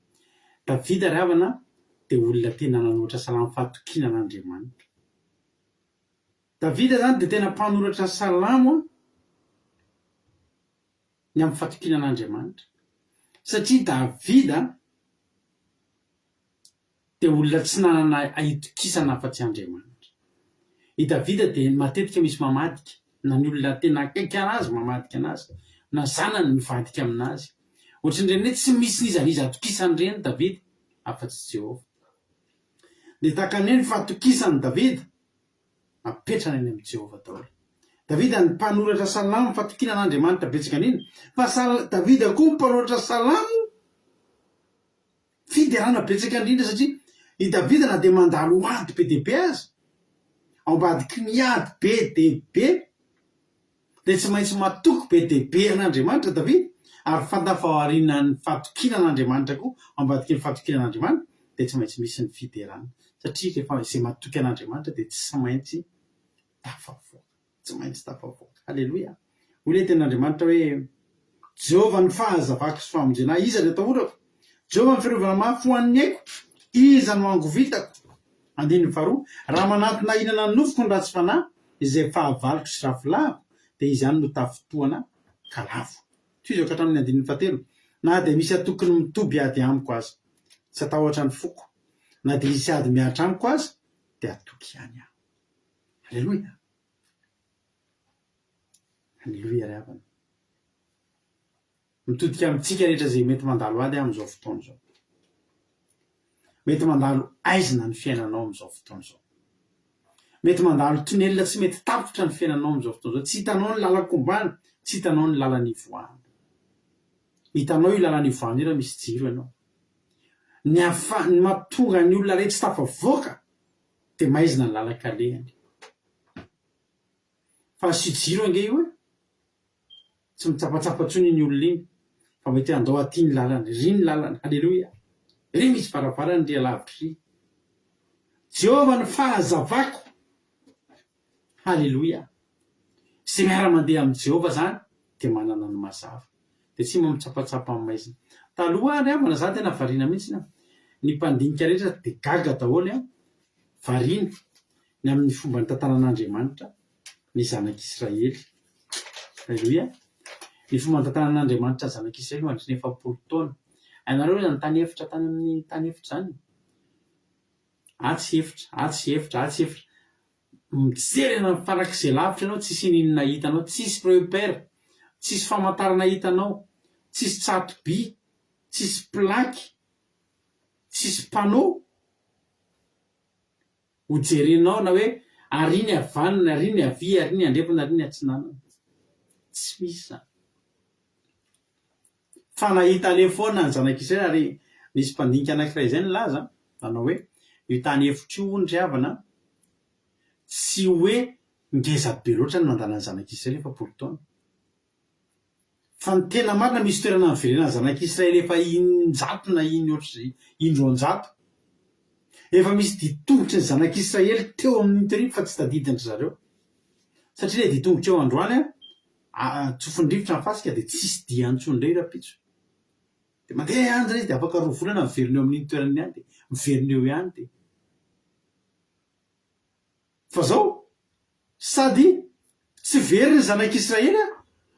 Davida ry havana dia olona tena nanoratra salamo fahatokinan'Andriamanitra. Davida zany dia tena mpanoratra salamo ny amin'ny fahatokinan'Andriamanitra. Satria Davida dia olona tsy nanana ahitokisana afa-tsy Andriamanitra. I Davida dia matetika misy mamadika, na ny olona tena akaiky anazy mamadika anazy, na zanany mivadika aminazy. Ohatran'ireny hoe tsy misy nizaniza atokisany ireny Davida afa-tsy Jehovah. Dia tahaka ny fahatokisan'i Davida apetrana eny amin'ny Jehovah daholo. Davida ny mpanoratra salamo fahatokinan'Andriamanitra betsaka an'iny, fa Davida koa mpanoratra salamo fiderana betsaka indrindra satria i Davida na dia mandalo ady be dia be azy, ao ambadiky ny ady be dia be, dia tsy maintsy matoky be dia be an'Andriamanitra Davida, ary fantafaharinan'ny fahatokinan'Andriamanitra koa ao ambadiky ny fahatokinan'Andriamanitra dia tsy maintsy misy ny fiderana. Satria rehefa izay matoky an'Andriamanitra dia tsy maintsy tafavoaka, tsy maintsy tafavoaka. Halleloia. Hoy ten'Andriamanitra hoe Jehovah ny fahazavako sy famonjena, iza ny atao orako? Jehovah ny fiarovana mafy ho an'ny haiko, iza no angovitako? Andininy faharoa, raha manantona hinana ny nofoko ny ratsy fanahy izay fahavaloko sy rafilaviko dia izany no tafitoana kalavo. Toy izao ka hatramin'ny andininy fahatelo, na dia misy atokony mitoby ady amiko aza, tsy atahotra ny foko, na dia hisy ady miatra amiko aza dia atoky ihany aho. Halleloia. Halleloia ry havana. Mitodika amintsika rehetra izay mety mandalo ady amin'izao fotoana izao. Mety mandalo aizina ny fiainanao amin'izao fotoana izao. Mety mandalo tonelina tsy mety tapitra ny fiainanao amin'izao fotoana izao. Tsy hitanao ny lalan-kombana, tsy hitanao ny lalan'ivoahana. Hitanao io lalan'ivoahana io raha misy jiro ianao. Ny mahatonga ny olona rehetra tsy tafavoaka dia maizina ny lalan-kalehany. Fa sy jiro ange io tsy mitsapatsapa-tsony ny olona iny, fa mety andao aty ny lalana, ry ny lalana. Halleloia. Ry misy varavarana ry alavitry. Jehovah ny fahazavako. Halleloia. Sy miara-mandeha amin'ny Jehovah zany dia manana ny mazava, dia tsy mitsapatsapa amin'ny maizina. Taloha ry havana za tena variana mihitsy ny mpandinika rehetra dia gaga daholo variana ny amin'ny fomba ny tantaran'Andriamanitra ny zanak'Israely. Halleloia. Ny fomba ny tantaran'Andriamanitra zanak'Israely mandritra 400 taona. Ianareo zany tany efitra tany amin'ny tany efitra zany. Atsy efitra. Mijery any farak'izay lavitra ianao, tsisy ninona hitanao, tsisy repère, tsisy famantarana hitanao, tsisy tsato-by, tsisy plaky, tsisy panneau. Ho jerenao na hoe ary ny havanana, ary ny havia, ary ny andrefana, ary ny atsinanana. Tsy misy zany. Fa nahita le foana ny zanak'Israely ary nisy mpandinika anankiray izay nilaza nanao hoe io tany efitra io ony ry havana tsy hoe ngeza be loatra ny mandala ny zanak'Israely efa 400 taona. Fa ny tena marina misy toerana niverenana ny zanak'Israely efa 100 na indroanjato. Efa misy ditongotry ny zanak'Israely teo amin'ny toerana fa tsy tadidiny zareo. Satria le ditongotry eo androany tsofin-drivotra ny fasika dia tsisy dia antsony indray rapitso. Dia mandeha anjana izy dia afaka 2 volana miverina eo amin'iny toerana ihany dia miverina eo ihany dia. Fa zao sady tsy very ny zanak'Israely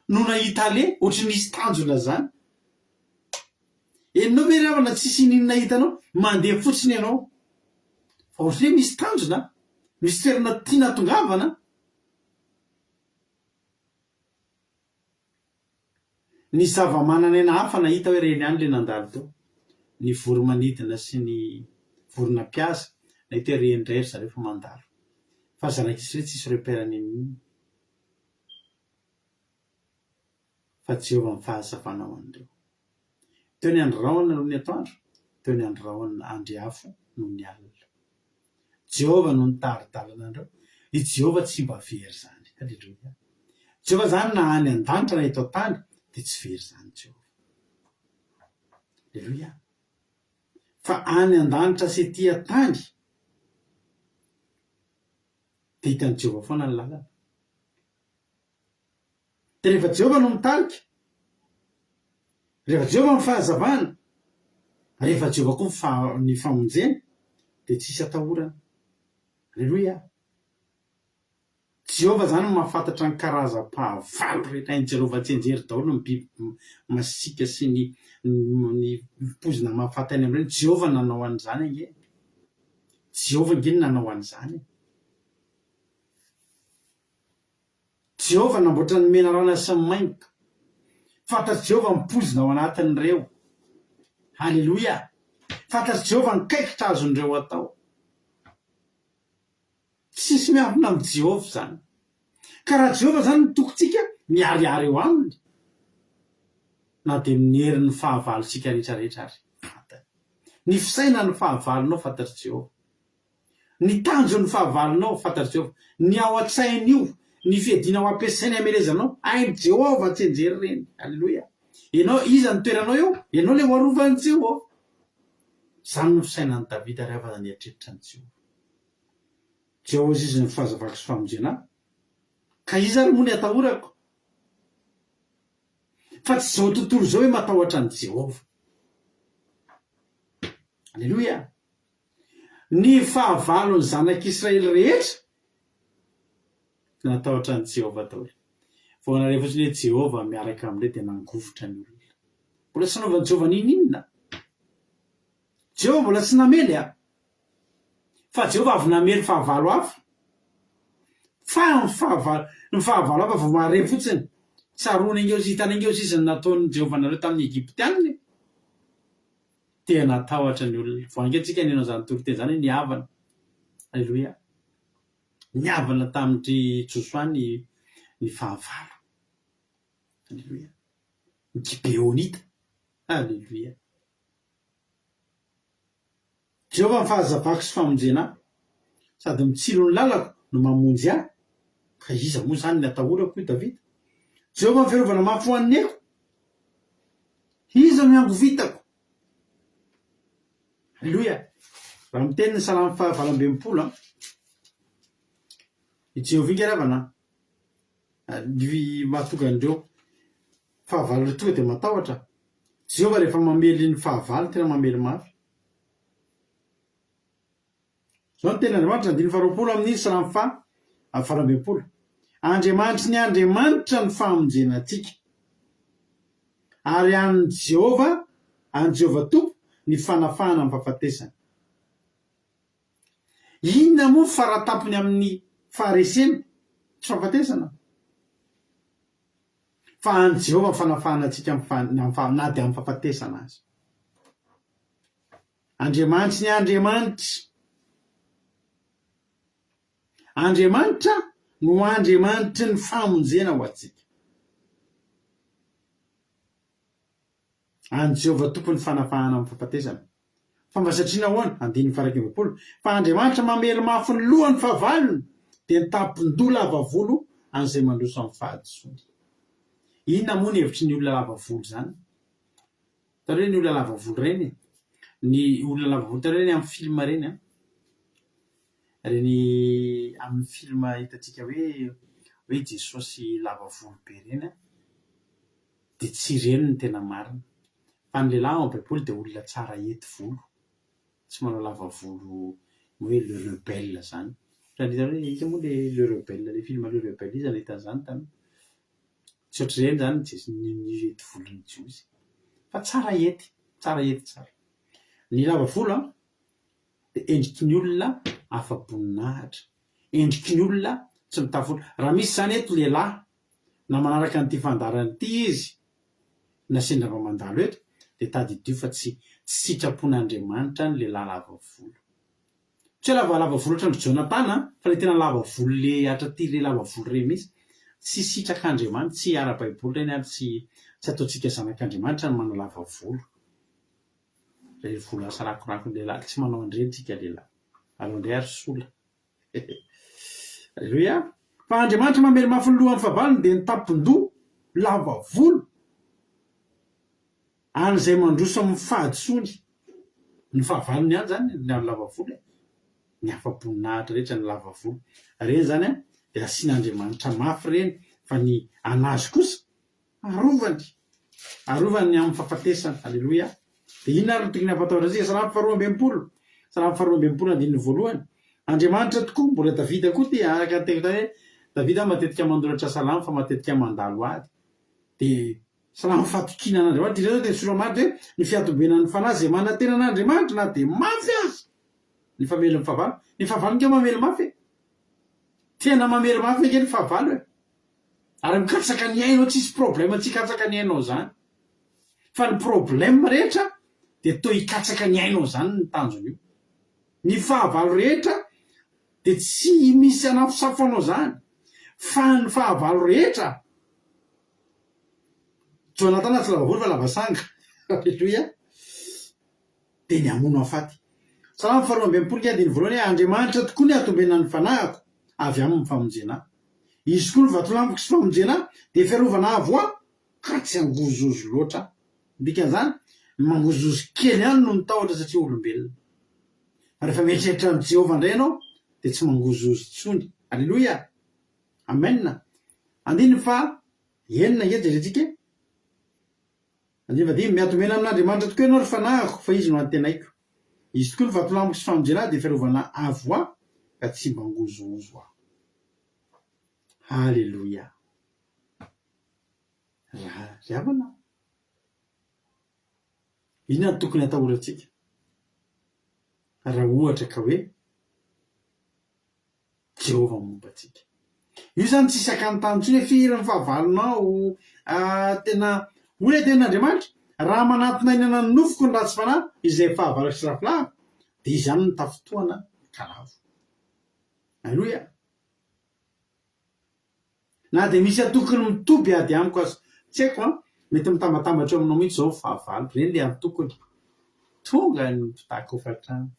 no nahita le ohatry nisy tanjona zany. Enao ve ry havana tsisy ninona hitanao mandeha fotsiny ianao, fa ohatry hoe misy tanjona, misy toerana tiana tongavana. Ny zava-manan'aina hafa nahita hoe reny ihany le nandalo teo, ny voromanidina sy ny vorona-piasa na itoerendray ry zareo fa mandalo fa zanak'isy re tsisy reperany amin'iny fa Jehovah mifahazavana ho an'ireo. Teo ny androraona noho ny atoandro, teo ny androraona andriafo noho ny alina. Jehovah no nitaridalana andreo. I Jehovah tsy mba very zany. Haleloia. Jehovah zany na any an-danitra na eto an-tany dia tsy very zany Jehovah. Haleloia. Fa any an-danitra sy ety an-tany dia hitan'i Jehovah foana ny lalana. Dia rehefa Jehovah no mitarika, rehefa Jehovah mifahazavana, rehefa Jehovah koa ny famonjena dia tsisy atahorana. Haleloia. Jehovah zany mahafantatra ny karazam-pahavalo rehetra hain'i Jehovah tsenjery daholo ny biby masika sy ny pozina mahafantany amin'ireny. Jehovah nanao an'izany ange. Jehovah nge nanao an'izany. Jehovah namboatra ny menarana sy ny maingoka. Fantatry Jehovah mipozina ao anatin'ireo. Haleloia. Fantatry Jehovah ny kaikitra azon'ireo atao. Tsisy miafina amin'ny Jehovah zany. Ka raha Jehovah zany ny tokontsika, miariary eo aminy. Na dia ny herin'ny fahavalontsika rehetrarehetra ary fantany. Ny fisaina ny fahavalonao fantatry Jehovah. Ny tanjon'ny fahavalonao fantatry Jehovah. Ny ao an-tsain'io, ny fiadinao ampiasainy amelezanao, hain'i Jehovah tsenjery reny. Haleloia. Ianao iza ny toeranao eo? Ianao le hoarovan'i Jehovah. Zany no fisainan'i Davida ary avana ny atrelitra ny Jehovah. Jehovah izy ny fahazavako sy famonjena. Ka iza ary moa ny atahorako? Fa tsy zao tontolo zao hoe matahotra ny Jehovah. Haleloia. Ny fahavalon'ny zanak'Israely rehetra natahotra ny Jehovah daholo. Vao narehefa fotsiny hoe Jehovah miaraka amin'ireo dia nangovotra ny olona. Mbola tsy nanaovan'i Jehovah ninona. Jehovah mbola tsy namely a. Fa Jehovah avy namely fahavalo hafa. Fa ny fahavalo hafa vao mahare fotsiny. Tsaroana ingeo sy hitana ingeo sisa ny nataon'ny Jehovah nareo tamin'ny Egyptianina. Dia natahotra ny olona. Vao ankehintsika ny anao zany toroteny zany ny havana. Haleloia. Ny havana tamin'ity Josoany ny fahavalo. Haleloia. Ny Gibeonita. Haleloia. Jehovah mifahazavako sy famonjena sady mitsilo ny lalako no mamonjy ahy. Ka iza moa zany ny atahorako io Davida? Jehovah mifiarovana mafy ho an'ny eko. Iza no miango vitako? Haleloia. Raha miteny ny Salamy 8:20 i Jehovah ingaravana ny mahatonga andreo fahavalo tonga dia matahotra. Jehovah rehefa mamely ny fahavalo tena mamely mafy. Zao ny tena Andriamanitra ny 20 amin'iny Salamy 8:20. Andriamanitry ny Andriamanitra ny famonjena antsika. Ary any Jehovah Tompo ny fanafahana amin'ny fahafatesana. Inona moa faratapony amin'ny faharesena tsy fahafatesana? Fa any Jehovah fanafahana antsika na dia amin'ny fahafatesana azy. Andriamanitry ny Andriamanitra. Andriamanitra no Andriamanitry ny famonjena ho antsika. Any Jehovah Tompo ny fanafahana amin'ny fahafatesana. Fa mba satriana ahoana? 9:20. Fa Andriamanitra mamely mafy ny lohany fahavalony dia ny tampon-doha lava volo an'izay mandroso amin'ny fahadisoany. Inona moa ny hevitry ny olona lava volo zany? Tareo ny olona lava volo reny. Ny olona lava volo tareo reny amin'ny film reny a. Reny amin'ny film hitantsika hoe Jesosy lava volo be reny a. Dia tsy reny ny tena marina. Fa ny lehilahy ao am-baiboly dia olona tsara hety volo. Tsy manao lava volo hoe le rebelle zany. Iza moa le rebelle, le film le rebelle iza nahita an'izany tany. Tsy ohatr'ireny zany ny hety volon'ny Jiosy. Fa tsara hety tsara. Ny lava volo a dia endriky ny olona afa-boninahitra. Endriky ny olona tsy mitafy. Raha misy zany eto lehilahy na manaraka an'ity fandarany ity izy na sendra mandalo eto dia tadidio fa tsy sitrapon'Andriamanitra ny lehilahy lava volo. tsy hoe lavalava volo ohatran'ny Jonatana fa le tena lava volo le atraty le lava volo reny misy tsy sitrak'Andriamanitra tsy ara-baiboly reny ary tsy ataontsika zanak'Andriamanitra ny manao lava volo re volo asa rakorakon'lehilahy tsy manao andreny tsika lehilahy alao indray ary sola aleloia fa Andriamanitra mamely mafy ny lohan'ny fahavalony dia ny tampon-doha lava volo an'izay mandroso amin'ny fahadisony ny fahavalony ihany zany ny lava volo ny afa-boninahitra rehetra ny lava volo reny zany dia asian'Andriamanitra mafy reny fa ny anazy kosa arovany amin'ny fahafatesany aleloia dia inona ary tokony hampatahotra antsika Salamo faharoa amby enimpolo Salamo faharoa amby enimpolo andininy voalohany Andriamanitra tokoa mbola Davida koa ty araka ny tekitany hoe Davida matetika mandolatra salamo fa matetika mandalo ady dia salamo fatokina an'Andriamanitra ireo dia solomaritra hoe ny fiatobenan'ny fanahy zay manantena an'Andriamanitra na dia mafy azy ny famely ny fahavalo ny fahavalo nke mamely mafy tena mamely mafy nke ny fahavalo ary mikatsaka ny ainao tsisy problème tsy hikatsaka ny ainao zany fa ny problème rehetra dia toa hikatsaka ny ainao zany ny tanjony io ny fahavalo rehetra dia tsy misy anafosafo anao zany fa ny fahavalo rehetra Jonatana tsy lava volo fa lava sanga aleloia dia ny hamono afaty Salamo faharoa amby enimpolo andiny voalohany hoe Andriamanitra tokoa ny atombenan'ny fanahiko avy amin'ny famonjena izy koa ny vatolampiko sy famonjena dia fiarovana avo aho ka tsy angozozo loatra dikan'izany mangozozo kely ihany no nitahotra satria olombelona rehefa mieritreritra amin'ny Jehovah indray ianao dia tsy mangozozo tsony aleloia amena andiny fa enina nge jerentsika andiny fa dimy miatomena amin'Andriamanitra tokoa ianao ry fanahiko fa izy no antenaiko izy tokoa ny vatolampiko sy famonjena dia fiarovana avo aho ka tsy mangozozo aho haleloia ry havana inona ny tokony atahorantsika raha ohatra ka hoe Jehovah mombantsika io zany tsisy akanontany tsony hoe firy ny fahavalonao tena ola ten'Andriamanitra raha manatinainana ny nofoko ny ratsy fanahy izay fahavalo sy rafilava dia izany ny tafotoana kalavo aleloia na dia misy atokony mitoby ady amiko azy tsy haiko mety mitambatambatra aminao mihitsy zao fahavalo reny le antokony tonga ny mpitako fatrano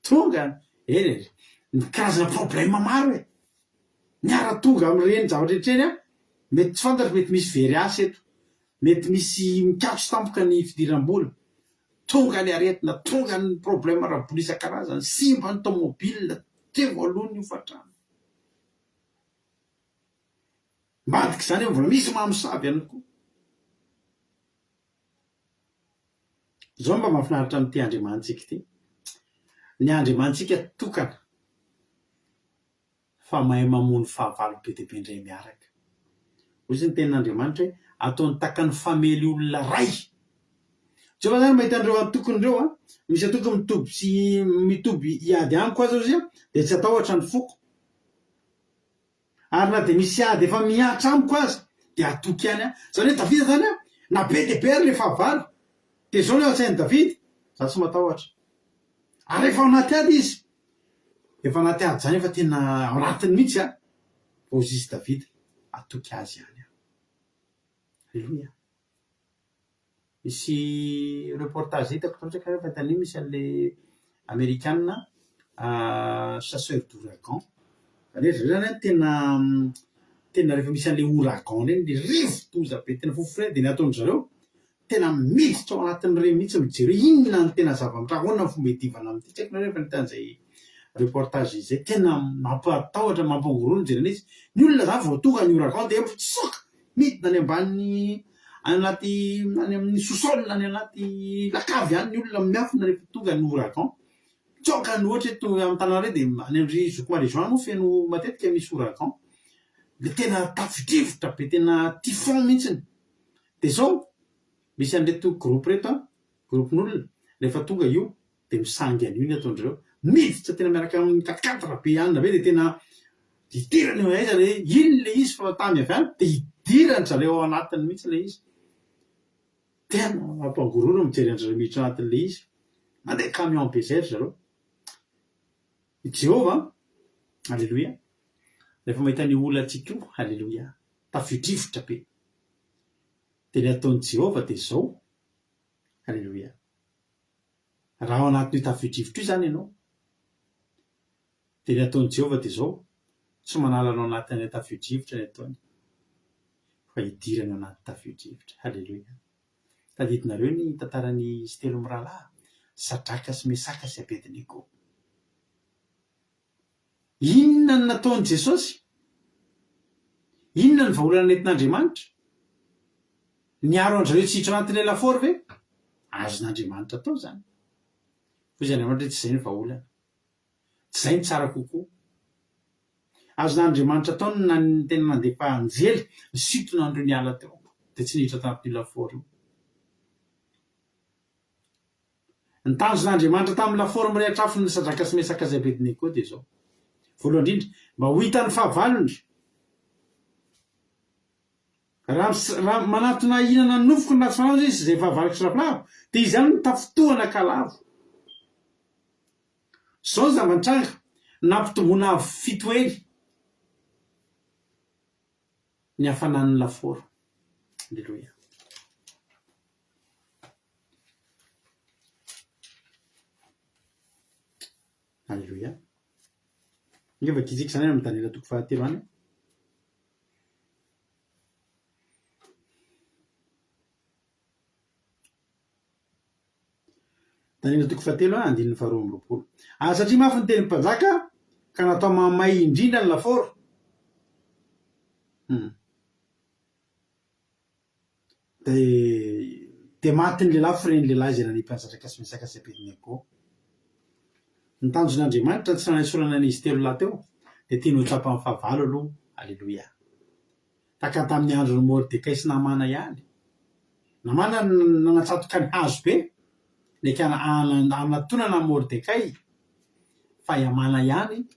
tonga ny karazana problème maro miara tonga amin'ireny zavatra rehetreny mety tsy fantatra mety misy very asa eto mety misy mikatso tampoka ny fidiram-bola tonga ny aretina tonga ny problème rabolo isan-karazany simba ny tomobile te voalohany io fatrano mbadika izany hoe mbola misy mamosavy ihany koa zao mba mahafinaritra amin'ity Andriamanitsika ity ny Andriamanitsika tokana fa mahay mamono fahavalo be dia be indray miaraka ozy ny tenin'Andriamanitra hoe ataony takany famely olona ray Jehovah zany mahita andreo antokon'ireo misy atokony mitoby sy mitoby hiady amiko azy izy dia tsy atahotra ny foko ary na dia misy ady efa miatra amiko azy dia atoky ihany zany hoe Davida zany na be dia be ary le fahavalo dia zao ny ao an-tsain'i Davida za tsy matahotra ary efa ao anaty ady izy efa anaty ady zany efa tena ao anatiny mihitsy ozy izy Davida atoky azy ihany aleloia misy reportage hitako totraka rehefa tany misy an'le Amerikanina chasseur d'ouragan zany hoe zany tena rehefa misy an'le ouragan reny le rivo-doza be tena fofore dia ny ataony zareo tena miditra ao anatin'ireny mihitsy mijery inona ny tena zava-mitraka ahoana ny fomba hiadivana amin'ity tsy haiko na rehefa nitan'izay reportage izay tena mampatahotra mampangoroana jerena izy ny olona zany vao tonga ny ouragan dia mitsoka midina any ambany anaty any amin'ny sosolina any anaty lakavy any ny olona miafina rehefa tonga ny ouragan tsoka ny ohatra eto amin'ny tanàna reny dia any andry zokoma région moa feno matetika misy ouragan le tena tafidrivotra be tena typhon mihitsiny dia zao misy an'reto groupe reto groupin'olona rehefa tonga io dia misangy an'io ny ataon'ireo miditra tena miaraka amin'ny katikatra be anina be dia tena hidirany eo aiza le ino le izy fa tamy avy any dia hidirany zareo ao anatiny mihitsy le izy tena mampangoroana mijery an'zareo miditra anatin'le izy mandeha camion be zay ry zareo Jehova, alleloia, rehefa mahita ny olona antsika io, alleloia, tafidrivotra be. Dia ny ataon'i Jehova dia izao, alleloia. Raha ao anatin'io tafidrivotra io zany ianao, dia ny ataon'i Jehova dia izao, tsy manala anao anatin'ny tafidrivotra ny ataony, fa hidirana ao anaty tafidrivotra. Alleloia. Tadidinareo ny tantaran'ny izy telo mirahalahy, Sadraka sy Mesaka sy Abednego. Inona no nataon'i Jesosy? Inona ny vahaolana nentin'Andriamanitra? Niaro an'izareo tsy hiditra anatin'ilay lafaoro ve? Azon'Andriamanitra tao zany. Fa izy Andriamanitra tsy izay ny vahaolana. Tsy izay ny tsara kokoa. Azon'Andriamanitra tao ny tena nandefa anjely ny sitona andreo niala teo, dia tsy niditra tanatin'io lafaoro io. Ny tanjon'Andriamanitra tamin'ny lafaoro mirehitra afo ny Sadraka sy Mesaka sy Abednego dia izao. Voalohany indrindra, mba ho hitan'ny fahavalony. Raha manatona hihinana ny nofoko ny ratsy fanao izy izay fahavaloko sy rahalavo, dia izy ihany no tafotohana kalavo. Izao ny zava-nitranga nampitomboana fito ely ny hafanan'ny lafaoro. Alleloia. Alleloia. Ngefa kitsika izany amin'ny Daniela toko fahatelo any. Daniela toko fahatelo andininy faharoa amby roapolo. Satria mafy ny tenin'ny mpanjaka ka natao mamay indrindra ny lafaoro. Dia maty ny lehilahy firen'ny lehilahy izay nanipany Sadraka sy Mesaka sy Abednego. Ny tanjon'Andriamanitra tsy nanaisorana n'izy telo lahy teo, dia tiany ho tsapany fahavalo aloha. Alleloia. Taka tamin'ny andron'ny Mordekay sy Namana ihany. Namana nanatsatoka ny hazo be, leka anatonana Mordekay, fa Hamana ihany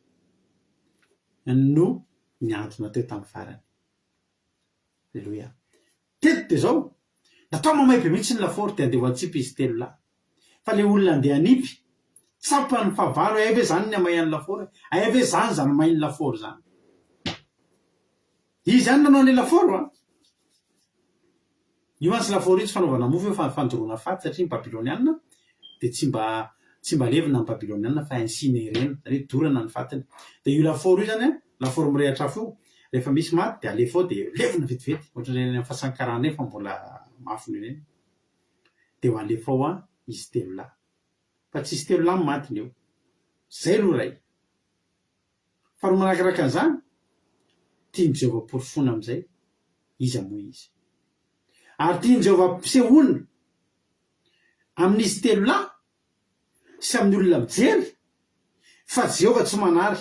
no niantona teo tamin'ny farany. Alleloia. Teto dia izao, natao mamay be mihitsy ny lafaoro dia andeha ho antsipy izy telo lahy. Fa le olona andeha hanipy, tsapany fahavalo, aive zany ny amay an'ny lafaoro, aive zany zany may ny lafaoro zany. Izy zany nanao ny lafaoro a. Io antsy lafaoro io tsy fanaovana mofo io fa fandoroana faty, satria ny Babiloniana dia tsy mba levina ny Babiloniana fa incinérena, hoe dorana ny fatiny. Dia io lafaoro io zany a, lafaoro mirehatra afo io, rehefa misy maty dia alefa ao dia levina vetivety, ohatran'ireny amin'ny fahasankarana eny fa mbola mafy noho ireny. Dia ho alefa ao izy telo lahy. Fa tsy izy telo lahy maty eo. Zay aloha ray. Fa ro manakaraka an'izany, tiany Jehova porofona amin'izay, iza moa izy. Ary tiany Jehova ampisehoana amin'izy telo lahy sy amin'ny olona mijery fa Jehova tsy manary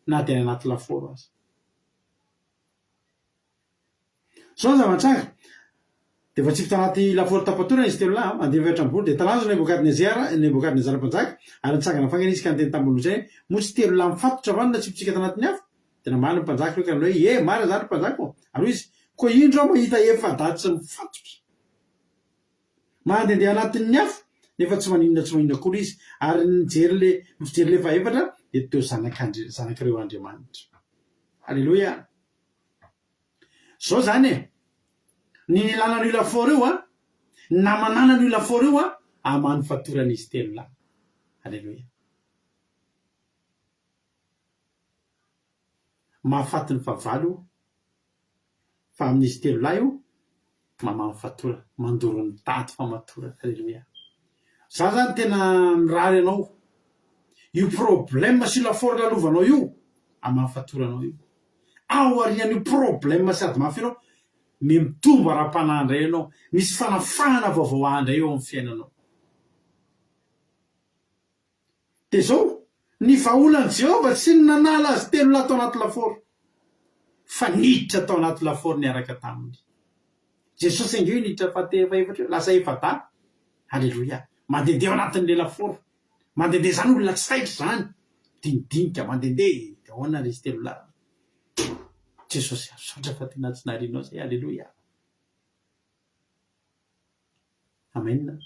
na dia anaty lafaoro azy. Zao ny zava-nitranga. Dia efa tsy fita anaty lafaoro tapatorana izy telo lahy, andeha mivatra ambony dia talanjo Nebokadnezara mpanjaka, ary nitsangana fangana izy ka niteny tamboho zay, moa tsy telo lahy mifatotra va no natsipitsika tanatin'ny afo? Dia namaly ny mpanjaka io ka hoe marina zany mpanjaka. Ary izy, koa indro aho mahita efa-daty sy mifatotra mandehandeha anatin'ny afo, nefa tsy maninona koa izy, ary mijery le faefatra dia teo zanak'ireo Andriamanitra. Alleloia. Zao zany ny nilana an'io lafaoro io na manana an'io lafaoro io amany fatoran'izy telo lahy. Alleloia. Mahafaty ny fahavalo fa amin'izy telo lahy io mamany fatora, mandoro ny tady fa matora. Alleloia. Za zany tena mirary anao, io problème sy lafaoro lalovanao io amany fatoranao io. Ao arian'io problème sady mafy ianao, mitombo ara-panahy indray ianao, misy fanafahana vaovao andray eo amin'ny fiainanao. Dia zao ny vahaolan'i Jehova tsy ny nanala azy telo lahy tao anaty lafaoro, fa niditra tao anaty lafaoro niaraka taminy. Jesosy angeo niditra fahaefatra, lasa efa-da. Alleloia. Mandehandeha ao anatin'ilay lafaoro. Mandehandeha zany olona tsy taitra zany. Dinidinika mandehandeha dia ahoana izy telo lahy. Jesosy asotra fa tena tsy nahalianao zay. Alleloia. Amen.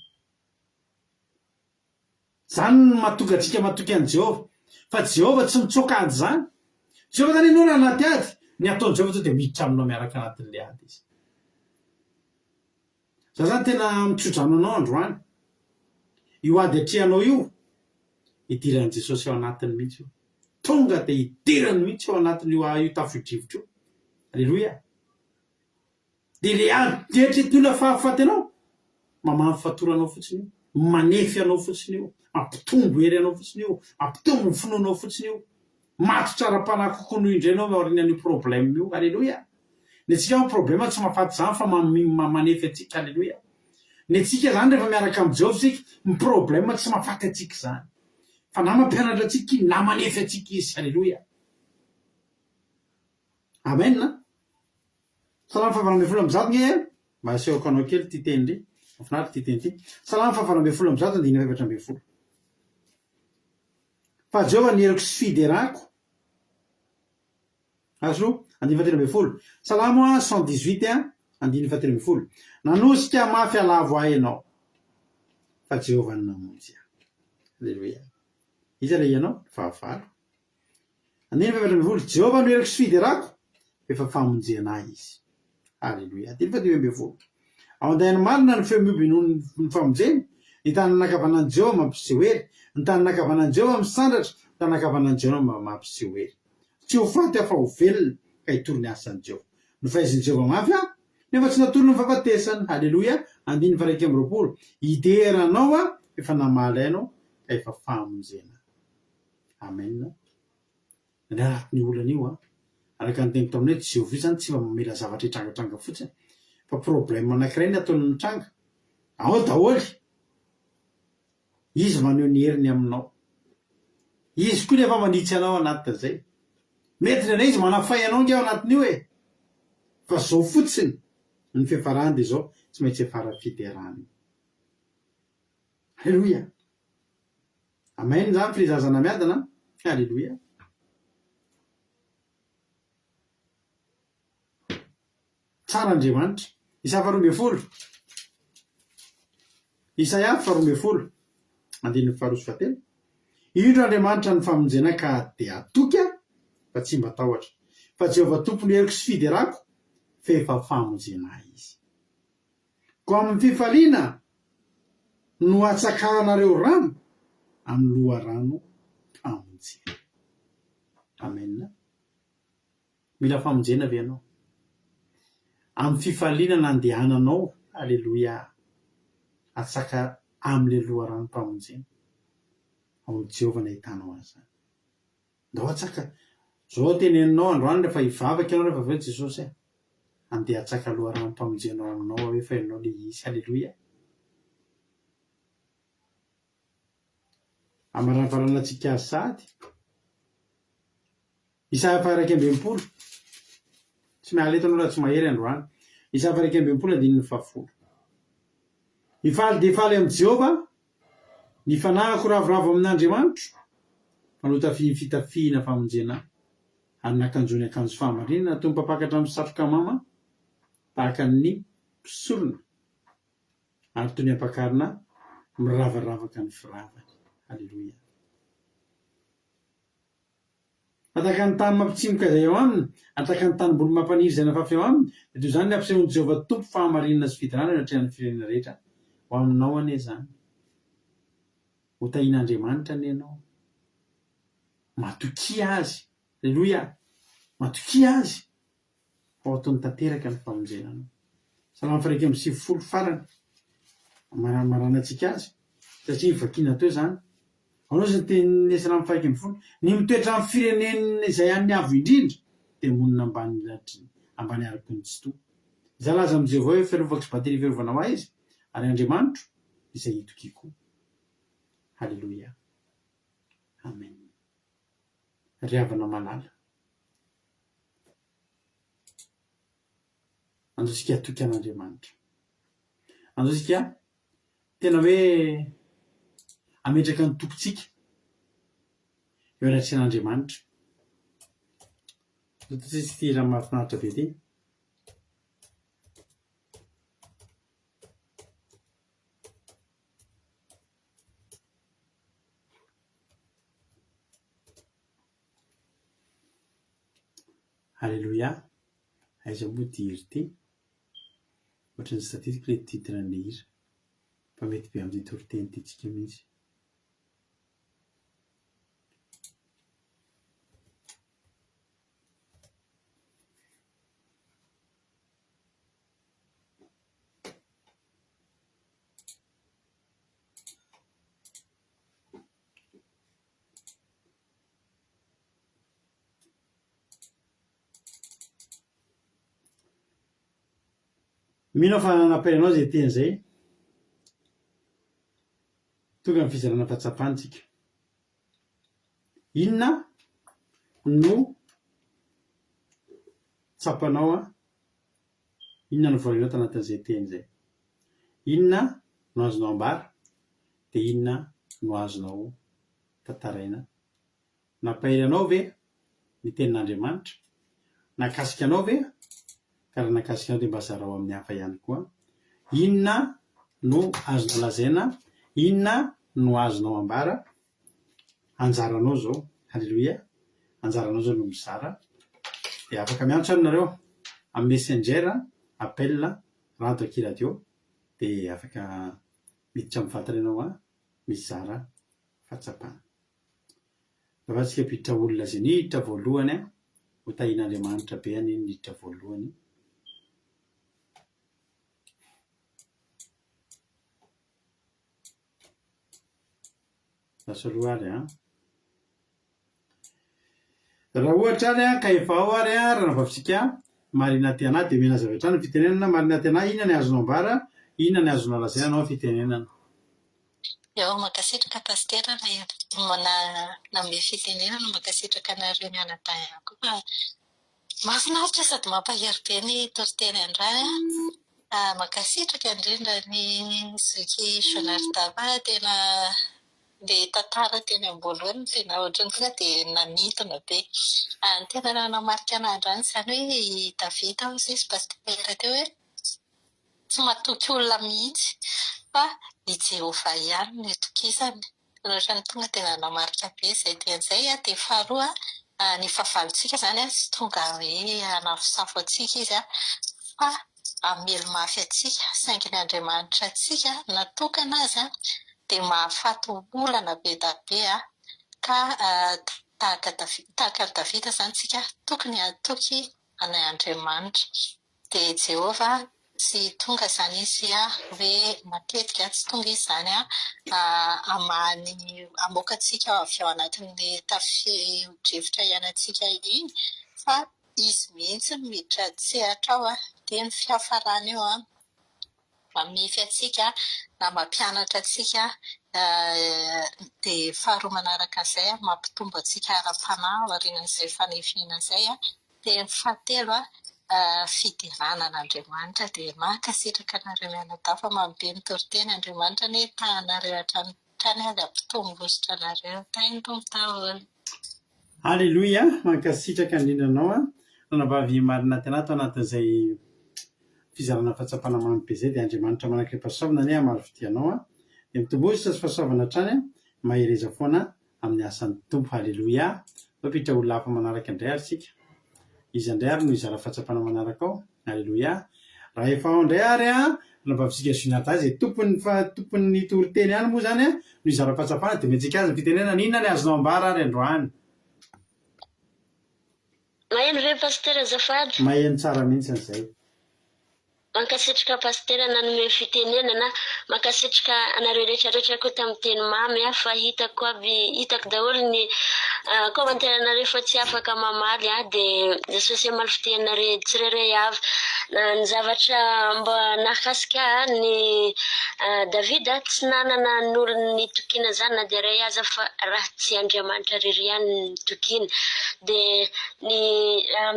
Zany no mahatonga antsika matoky an'i Jehova. fa Jehovah tsy mitsoakady zany. Jehovah tany ianao raha anaty ady ny ataony Jehovah dia miditra aminao miaraka anatin'le ady izy. Za zany tena mitsodrano anao androany. Io ady atrehanao io idiran'i Jesosy ao anatiny mihitsy io. Tonga dia idirany mihitsy ao anatin'io tafio-drivotra io. Alleloia. Dia le ady eritrereto olona fahafaty anao, mamamy fatoranao fotsiny io, manefy anao fotsiny io, ampitombo hery anao fotsiny io, ampitombo ny finoanao fotsiny io, matotsara-panahy kokoa noho indray anao aorinan'io problème io. Alleloia. Ny antsika ny problème tsy mahafaty zany fa manefy atsika. Alleloia. Ny antsika zany rehefa miaraka amin'ny Jehovah sika, ny problème tsy mahafaty atsika zany. Fa na mampianatra atsika na manefy atsika izy. Alleloia. Amen. Salamy fahavalambin'ny folo amby zato nge mba asehoko anao kely ty teny ry. Mahafinaritra ty teny ty. Salamy fahavalambin'ny folo amby zato andiny efatra ambin'ny folo. Fa Jehovah nieriko sy fiderako. Azo andiny fahatelo ambin'ny folo. Salamo 118 andiny fahatelo ambin'ny folo. Nanosika mafy alavo ahy ianao. Fa Jehovah namonjy ahy. Alleluia. Iza le ianao? Fahavalo. Andiny fahatelo ambin'ny folo. Jehovah nieriko sy fiderako. Efa famonjena ahy izy. Alleluia. Andiny fahatelo ambin'ny folo. Ao andahany marina ny feo mioby noho ny famonjeny. Ny tany nakavanan'i Jehovah mampiseho hery. Ny tany nakavanan'i Jehovah misandratra. Ny tany nakavanan'i Jehovah mampiseho hery. Tsy ho faty aho fa ho velona ka hitory ny asan'i Jehovah. No fahaizan'i Jehovah mafy aho nefa tsy natoro ny fahafatesany. Alleluia. Andiny faha 1 ideranao a efa namalainao ka efa famonjena. Amen. Ny olana io a araka ny teniko taminay Jehovah zany tsy mba mamela zavatra hitrangatranga fotsiny fa problème anankiray ny ataony mitranga. Ao daholy. Izy maneho ny heriny aminao. Izy koa nefa manitsy anao anatin'izay. Mety nana izy manafay anao nge ao anatin'io e. Fa zao fotsiny ny fiafarany dia zao tsy maintsy efara fiderany. Alleluia. Amen zany filazazana miadana. Alleluia. Tsara Andriamanitra. Isaia 12. Isaia 12. Andiny 7. Indro Andriamanitra ny famonjena ka dia atoky a fa tsy mba tahotra. Fa Jehovah tompony heriko sy fiderako fa efa famonjena izy. Ko amin'ny fifaliana no atsakaranareo rano amin'ny loha rano famonjena. Amen. Mila famonjena ve ianao? Amin'ny fifaliana nandehananao. Alleluia. Atsaka amin'le loha rano famonjena. Ao Jehovah nahitanao azy. Ndao atsaka. Zao teneninao androany rehefa hivavaka ianao rehefa avy eo Jesosy andeha atsaka loha rano famonjenao aminao efa ianao le izy. Alleluia. Amaravarana antsika azy sady. Isaia 1:20. Tsy miala eto anao raha tsy mahery androany. Isaia 1:20 andiny 7. Ifaly dia ifaly amin'ny Jehovah. Ny fanahiko ravoravo amin'Andriamanitra. Manota fitafiana famonjena. Ary nakanjony akanjo fahamarinana toy ny mpapakatra amin'ny satroka mama. Tahaka ny pisorona. Ary toy ny ampakarina miravaravaka ny firavany. Alleluia. Ataka ny tany mampitsimoka izay eo aminy. Ataka ny tanimboly mampaniry izay nafafy eo aminy. Toy izany ny ampisehoan'i Jehovah tompo fahamarinana sy fitondrana hatrehan'ny firenena rehetra. Ho aminao anie zany. Ho tahian'Andriamanitra anie ianao. Matoky azy. Alleluia. Matoky azy. Ho ataony tanteraka ny famonjenanao. Salamy 1:7 farany. Marana antsika azy. Satria vakiana teo zany. Anao zany teny Salamy 1:7. Ny mitoetra amin'ny firenena izay any avo indrindra dia monina ambany araky ny tsy toa. Izay laza amin'ny Jehovah hoe fiarovako sy battery fiarovana ho ahy izy. Ary Andriamanitra izay hitokiko. Halleluia. Amen. Riavana malala. Andosika toky an'Andriamanitra. Andosika tena hoe ametraka ny tokontsika eo anatrehan'Andriamanitra. Tsisy ty raha mahafinaritra be ty. Alléluia. Aiza moa diry ty ohatrany sy tadidiko ilay titre ny hira fa mety be amin'ny toriteny titsika mihitsy. Mino fa nanapelanao zay teny zay tonga ny fizarana fahatsapantsika. Inona no tsapanao inona no voarinao tanatin'izay teny zay, inona no azonao ambara dia inona no azonao tantaraina. Nampahery anao ve ny tenin'Andriamanitra, nakasika anao ve ka raha nakasika anao dia mba zarao amin'ny hafa ihany koa. Inona no azonao lazaina, inona no azonao ambara. Anjaranao zao, halleluia, anjaranao zao no mizara dia afaka miantso aminareo amin'ny messenger, appel, radio aky radio dia afaka miditra amin'ny vatana ianao mizara fahatsapana. Afatsika piditra olona zay niditra voalohany ho tahian'Andriamanitra be any niditra voalohany. Lasaloha ary raha ohatra ary ka efa ao ary raha navavitsika marina tena dia mena zavatra ny fitenenana. Marina tena inona ny azonao ambara, inona ny azonao lazaina anao fitenenana. Eo makasitraka pastera name fitenenana makasitraka anareo mianadahy koa mahafinaritra sady mampahery be ny toriteny andray. Makasitraka indrindra ny zoky Jonardava tena ilay tantara teny am-boalohany tena ohatrany tonga dia nanintona be. Ny tena nanamarika anahy andrany izany hoe Davida hoy izy pastera teo hoe tsy matoky olona mihitsy fa i Jehova ihany no itokisany. Ohatrany tonga dia nanamarika be izay teny izay. Dia faharoa ny fahavalontsika izany tsy tonga hoe hanafosafo antsika izy fa hamelo mafy antsika saingy ny Andriamanitra antsika natokana azy dia mahafaty olana be da be ka tahaka Davida izany tsika tokony hatoky anay Andriamanitra. Dia Jehova tsy tonga izany izy hoe matetika tsy tonga izy izany hamoaka antsika avy ao anatin'ilay tafio-drivotra iainantsika iny fa izy mihitsy miditra an-tsehatra ao dia ny fiafarany eo mamify antsika na mampianatra antsika. Dia faharoa manaraka an'izay mampitombo antsika ara-panahy aorianan'izay fanefina izay. Dia ny fahatelo fidiranan'Andriamanitra. Dia mankasitraka anareo mianadahy fa marobe ny toriteny Andriamanitra ny tahanareo hatrany ary ampitombo-bositra anareo tainy tompon-taona. Alléluia, mankasitraka indrindra anao nanavavy marina tena ato anatin'izay fizarana fahatsapana mamy be izay dia Andriamanitra manakam-pahasoavana ny maro fidianao dia mitombozy sy fahasoavana hatrany mahereza foana amin'ny asan'ny tompo. Halleluia. Mapiditra olona hafa manaraka indray ary sika. Izy indray ary no izara fahatsapana manaraka ao. Halleluia. Raha efa ao indray ary nanavavitsika Jonathan izay tompon'ny toriteny ihany moa izany no izara fahatsapana dia metsika azy ny fitenenana inona ny azonao ambara ary androany. Maheno ve pastera azafady? Maheno tsara mihitsy an'izay. Mankasitrika pastera nanome fitenenana, mankasitrika anareo rehetrarehetra koa tamin'ny teny mamy fa hitako daholo ny komanteranareo fa tsy afaka mamaly dia Jesosy amaly fitenenareo tsirairay avy. Ny zavatra mba nakasika ny Davida tsy nanana n'olony nitokiana izany na dia ray aza fa raha tsy Andriamanitra rery ihany nitokiana. Dia ny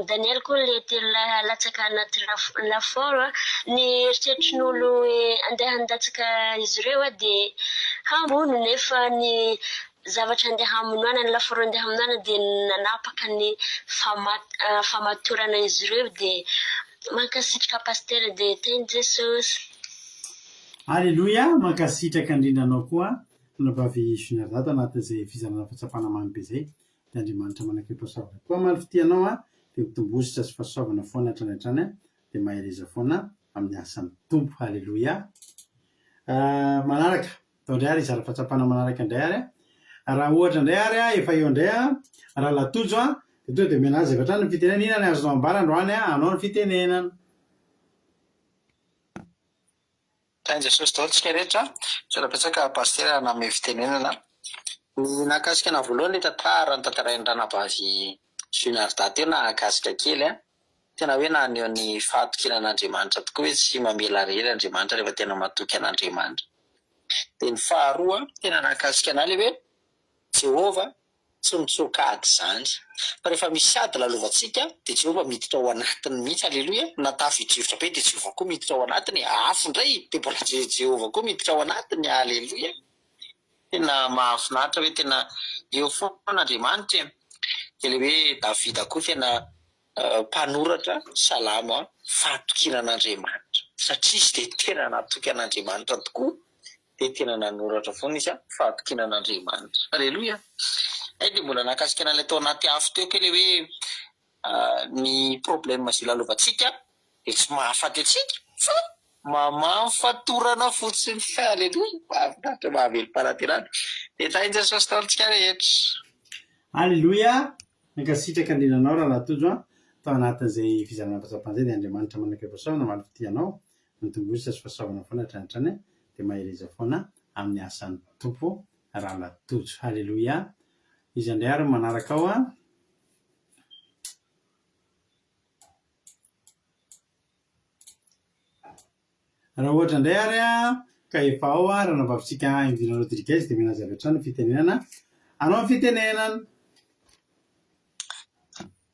Daniel koa ilay latsaka anaty laforo ny eritreritrin'olo andeha handatsaka izy ireo dia hambono nefa ny zavatra andeha hamonoana ny laforo andeha hamonoana dia nanapaka ny famatorana izy ireo. Dia mankasitraka pastera dia teny Jesosy. Alléluia, mankasitraka indrindra anao koa nanavavy Jonathan anatin'izay fizarana fahatsapana mamy be izay dia Andriamanitra manakam-pahasoavana koa maro fitianao dia mitombositra sy fahasoavana foana hatrany dia mahereza foana amin'ny asan'ny tompo. Halleloia. Manaraka atao indray ary zara-pahatsapana manaraka indray ary raha ohatra indray ary efa eo indray raha latojo dia tonga dia menazy avy hatrany ny fitenenana. Inona ny azonao ambara androany anao ny fitenenana. Tain'i Jesosy daholo tsika rehetra zara-pahatsaka pastera nanome fitenenana ny nakasika na voalohany tantara ny tantarain'ny ranavavy Juinarda teo na akasika kely tena hoe naneho ny fahatokinan'Andriamanitra tokoa hoe tsy mamela rery Andriamanitra rehefa tena matoky an'Andriamanitra. Dia ny faharoa tena nakasika anazy hoe Jehova tsy mitsoka ady izany fa rehefa misy ady lalovantsika dia Jehova miditra ao anatiny mihitsy. Halleloia. Na tafidrivotra be dia Jehova koa miditra ao anatiny. Afo indray dia mbola Jehova koa miditra ao anatiny. Halleloia. Tena mahafinaritra hoe tena eo foan'Andriamanitra. Dia hoe Davida koa tena mpanoratra salama fahatokinan'Andriamanitra satria izy dia tena natoky an'Andriamanitra tokoa dia tena nanoratra foana izy fahatokinan'Andriamanitra. Halleloia. Dia mbola nakasika an'ilay tao anaty afo teo kely hoe ny problème izay lalovantsika dia tsy mahafaty antsika fa mamamy fatorana fotsiny. Halleloia. Mahafinaritra mahavelo-panatenana. Dia tain'i Jesosy taontsika rehetra. Halleloia. Nankasitraka andrinanao raha latojo tao anatin'izay fizarana fahatsapana izay dia Andriamanitra manana fahasoavana malefity anao mitombosa sy fahasoavana foana hatrany dia mahereza foana amin'ny asan'ny tompo raha latojo. Halleloia. Izy indray ary manaraka ao raha ohatra indray ary ka efa ao raha navavitsika Invina Rodriguez dia menazy avy hatrany fitenenana. Anao ny fitenenana.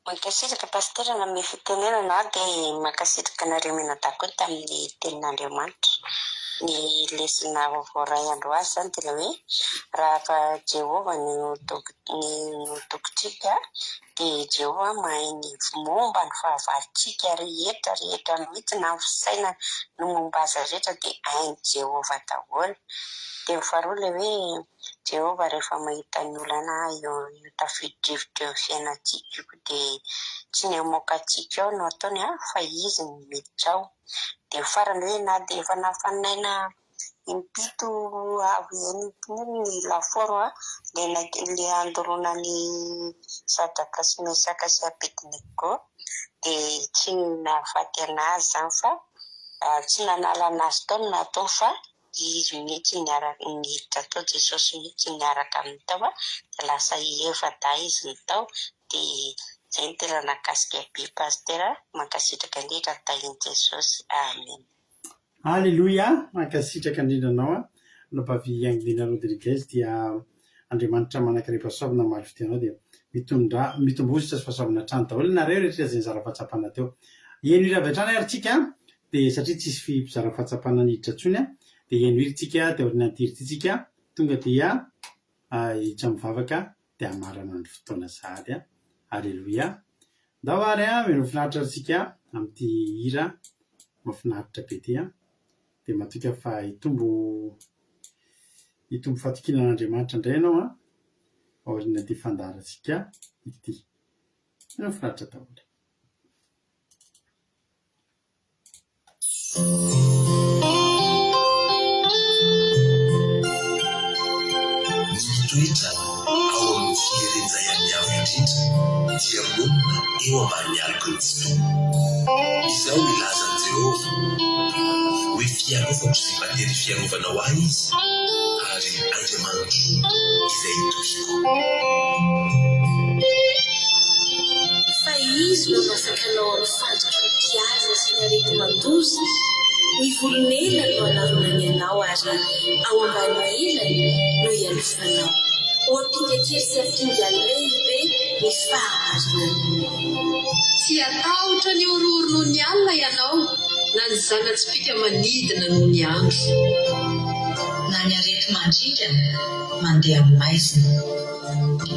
Mankasitraka pastera nanome fitenenana dia mankasitraka nareo menadako tamin'ny tenin'Andriamanitra. Ny lesona voaray andro azy zany dia hoe raha Jehova ny tokontsika dia Jehova mahay ny momba ny fahavalitsika rehetra mihitsy na fisaina no momba azy rehetra dia hainy Jehova daholo. Dia faharoa ilay hoe Jehova rehefa mahita ny olana io tafididrivotra eo fiainantsika io dia tsy ny hamoakantsika ao no ataony fa izy ny miditra ao. Dia farany hoe na dia efa nafanaina impito avy ny laforo le andorona ny Sadaka sy Mesaka sy Abednego dia tsy nahafaty anazy zany fa tsy nanala anazy tao no natao fa izy mihitsy niditra tao. Jesosy mihitsy niaraka amin'ny tao dia lasa efada izy ny tao. Dia izay ny tena nakasika be pastera. Mankasitraka indrindra tain'i Jesosy. Amen. Halleloia. Mankasitraka indrindra anao nopavy Invina Rodriguez dia Andriamanitra manankarepasoavana malefity anao dia mitombositra sy fahasoavana hatrany daholo nareo rehetra izay zara-pahatsapana teo. Eno ira avy hatrany ary tsika dia satria tsisy fizara-pahatsapana niditra intsony dia eno iritsika dia ordinatera tonga dia hiditra mivavaka dia hamarana ny fotoana sahady. Halleloia. Ndao ary meno mafinaritra antsika amin'ity hira mafinaritra be ity dia matoka fa hitombo fahatokinan'Andriamanitra indray ianao aoriana ity fandaharantsika ity. Meno mafinaritra daholo. Toetra ao amin'ny firenzay amin'ny avo indrindra dia monina eo ambany aloko ny tsotoa. Izao milazan'i Jehova hoe fiarovako sy mandery fiarovanao ahy izy ary Andriamanitro izay tokiko. Fa izy no masakanao amin'ny fandrika mpihaza sy ny arety mandozy. Ny volon'ela no anaronany anao ary ao ambany elany no ialofanao. Oampinga kely sy ampinga lehibe ny fahamarina. Tsy atahotra ny orooro noho ny alina ianao, na ny zana-tsipika manidina noho ny andro. Na ny arety mandrindra mandeha amin'ny maizina,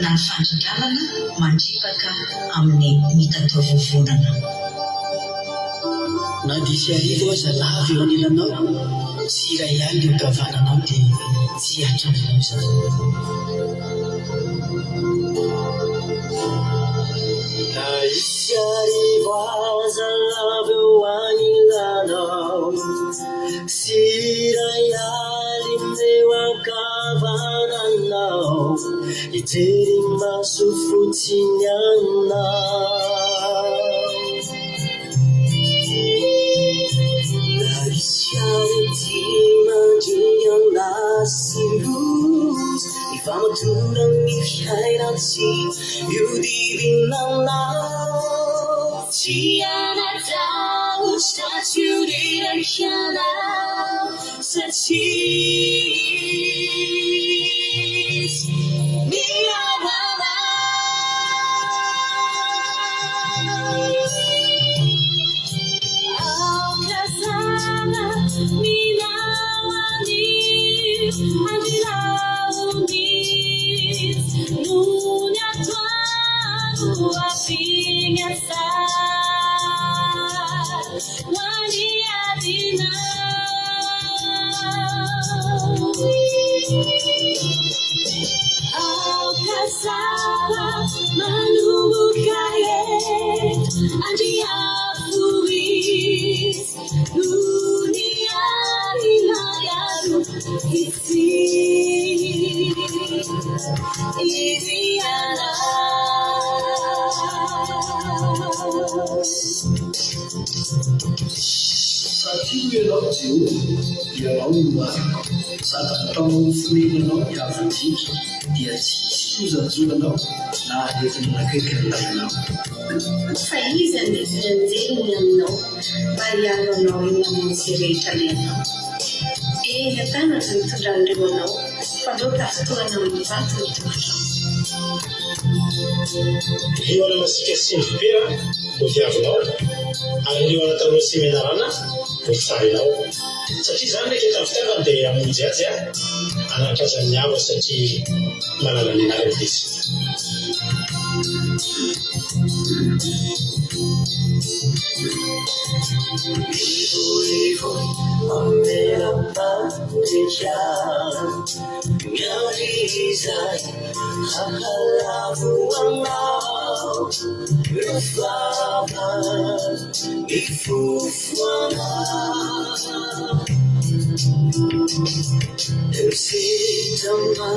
na ny fandringanana mandripaka amin'ny mitataovovonana. Na disy arivo aza lava eo anelanao, tsy iray alina eo kavananao dia tsy atranonao izany. Naisiari vazalabeu anilanao Sirayalindeu ankavananao Ijeri maso fotsiny anao Naisiari ty mandrianasilos Ifamatura mi fiainantsy io divinanao Tsy anatao tsy urirankianao Satis miawanao Aukazana minawani Andilaundis Nunya tuanu apingasa Wani adina Aukazana manubukayet Andiafuis Nunia inayaru Isi Iziana Satria ianao Jehova ianao no mariko sady ataonao foenanao miavadika dia tsisy lozanjoranao na aretina nakaiky andainao Fa iza ny fianjeriny aminao mba hiaro anao eny amin'izay rehetra ilainao. Eny an-tanana ny tondran'ireo anao fa loka fotoana amin'ny vato ny tongotra. Io anamasika sindry-pera no viavinao ary io anatanao seminarana no farinao satria izany rehefa efa fitiavana dia amonjy azy anakaza ny ava satria manala ny anarana izy Ivo amera pandreja Miarizay hahalavo anao Rufava ifufuana Sitama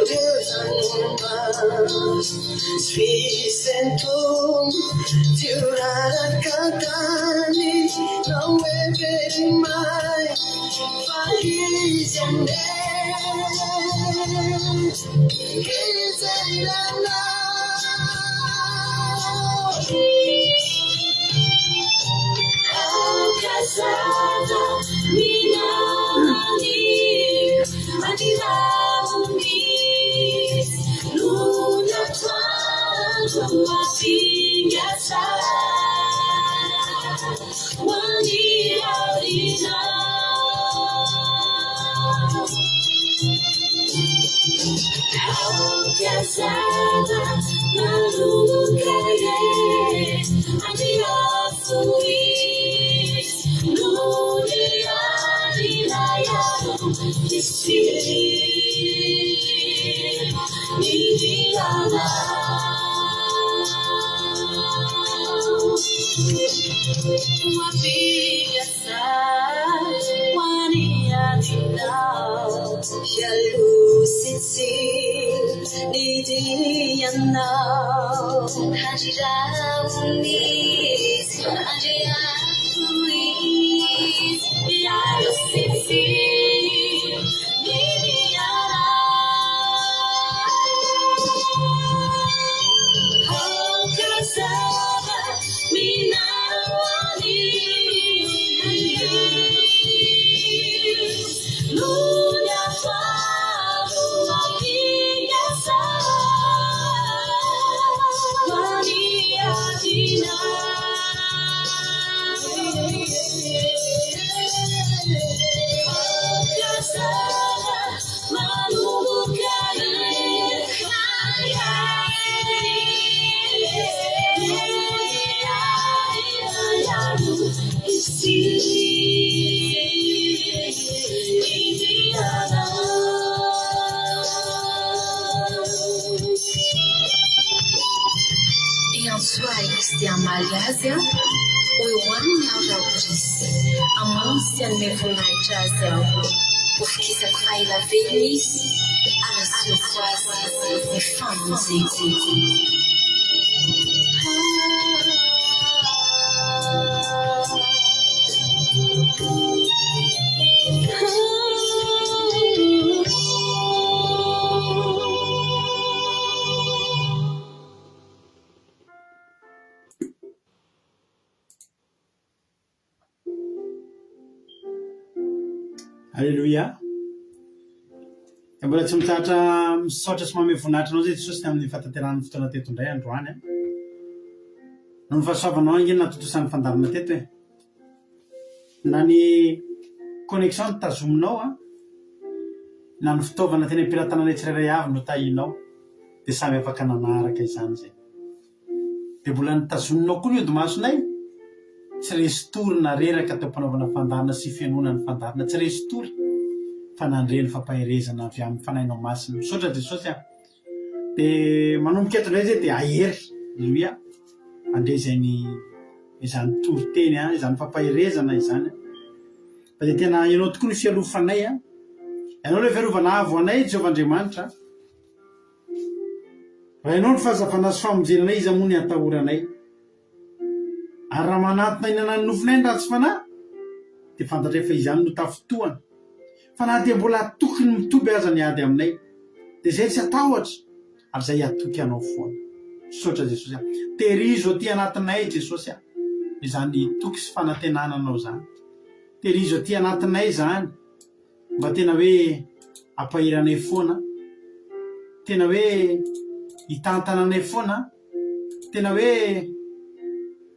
Deus Svisentum Tiurara cantani Não é ver mais Faizende Quiserana Casada minha amiga Adilaundis Luna tua uma filha Wani Adina Casada Malucaye Adilafuis Lunia Dinayano Kisi Nidiana Uma filha Wani Adina Jalusitsi Nidiana Hajiraunis Hajiraunis Jalusitsi Nidiana Casada minawani Lunya faru apiyasa Wani adina soaika sy dia amaly azy a ho hoaniny aho rahorisy amano sy anome voninahitra azy aho ho fikisako faela velona izy arasioko azy ny famonjeko Alléluia. Mbola tsy mitatra misaotra sy manome voninahitra anao zay Jesosy tamin'ny fataterana fotoana teto indray androany no fahasoavanao ingeny natotosan'ny fandarina teto na ny connexion nitazominao na ny fitaovana tena ampiratana tsirairay avy no tahinao dia samy afaka nanaraka izany zay dia mbola nitazominao koa ny odi-masonay tsy resy tory na reraka teo mpanaovana fandarina sy fianona ny fandarina tsy resy tory fa nandreny fampaherezana avy amin'ny fanahinao masina misaotra Jesosy dia manomboka eto indray zay dia ahery Alléluia andre izany tory teny izany fampaherezana izany fa dia tena ianao tokoa ny fialofanay ianao ilay fiarovana avo anay Jehovah-Andriamanitra raha ianao ny fahazavana sy famonjenanay izy moa ny atahoranay ary raha manatona inana ny nofinay ny ratsy fanahy dia fantatra efa izany no tafotoana fa na dia mbola tokony mitoby aza ny ady aminay dia zay tsy atahotra ary zay atoky anao foana misaotra Jesosy terizo aty anatinay Jesosy izany toky sy fanantenananao zany terizo aty anatinay zany mba tena hoe ampahiranay foana tena hoe hitantananay foana tena hoe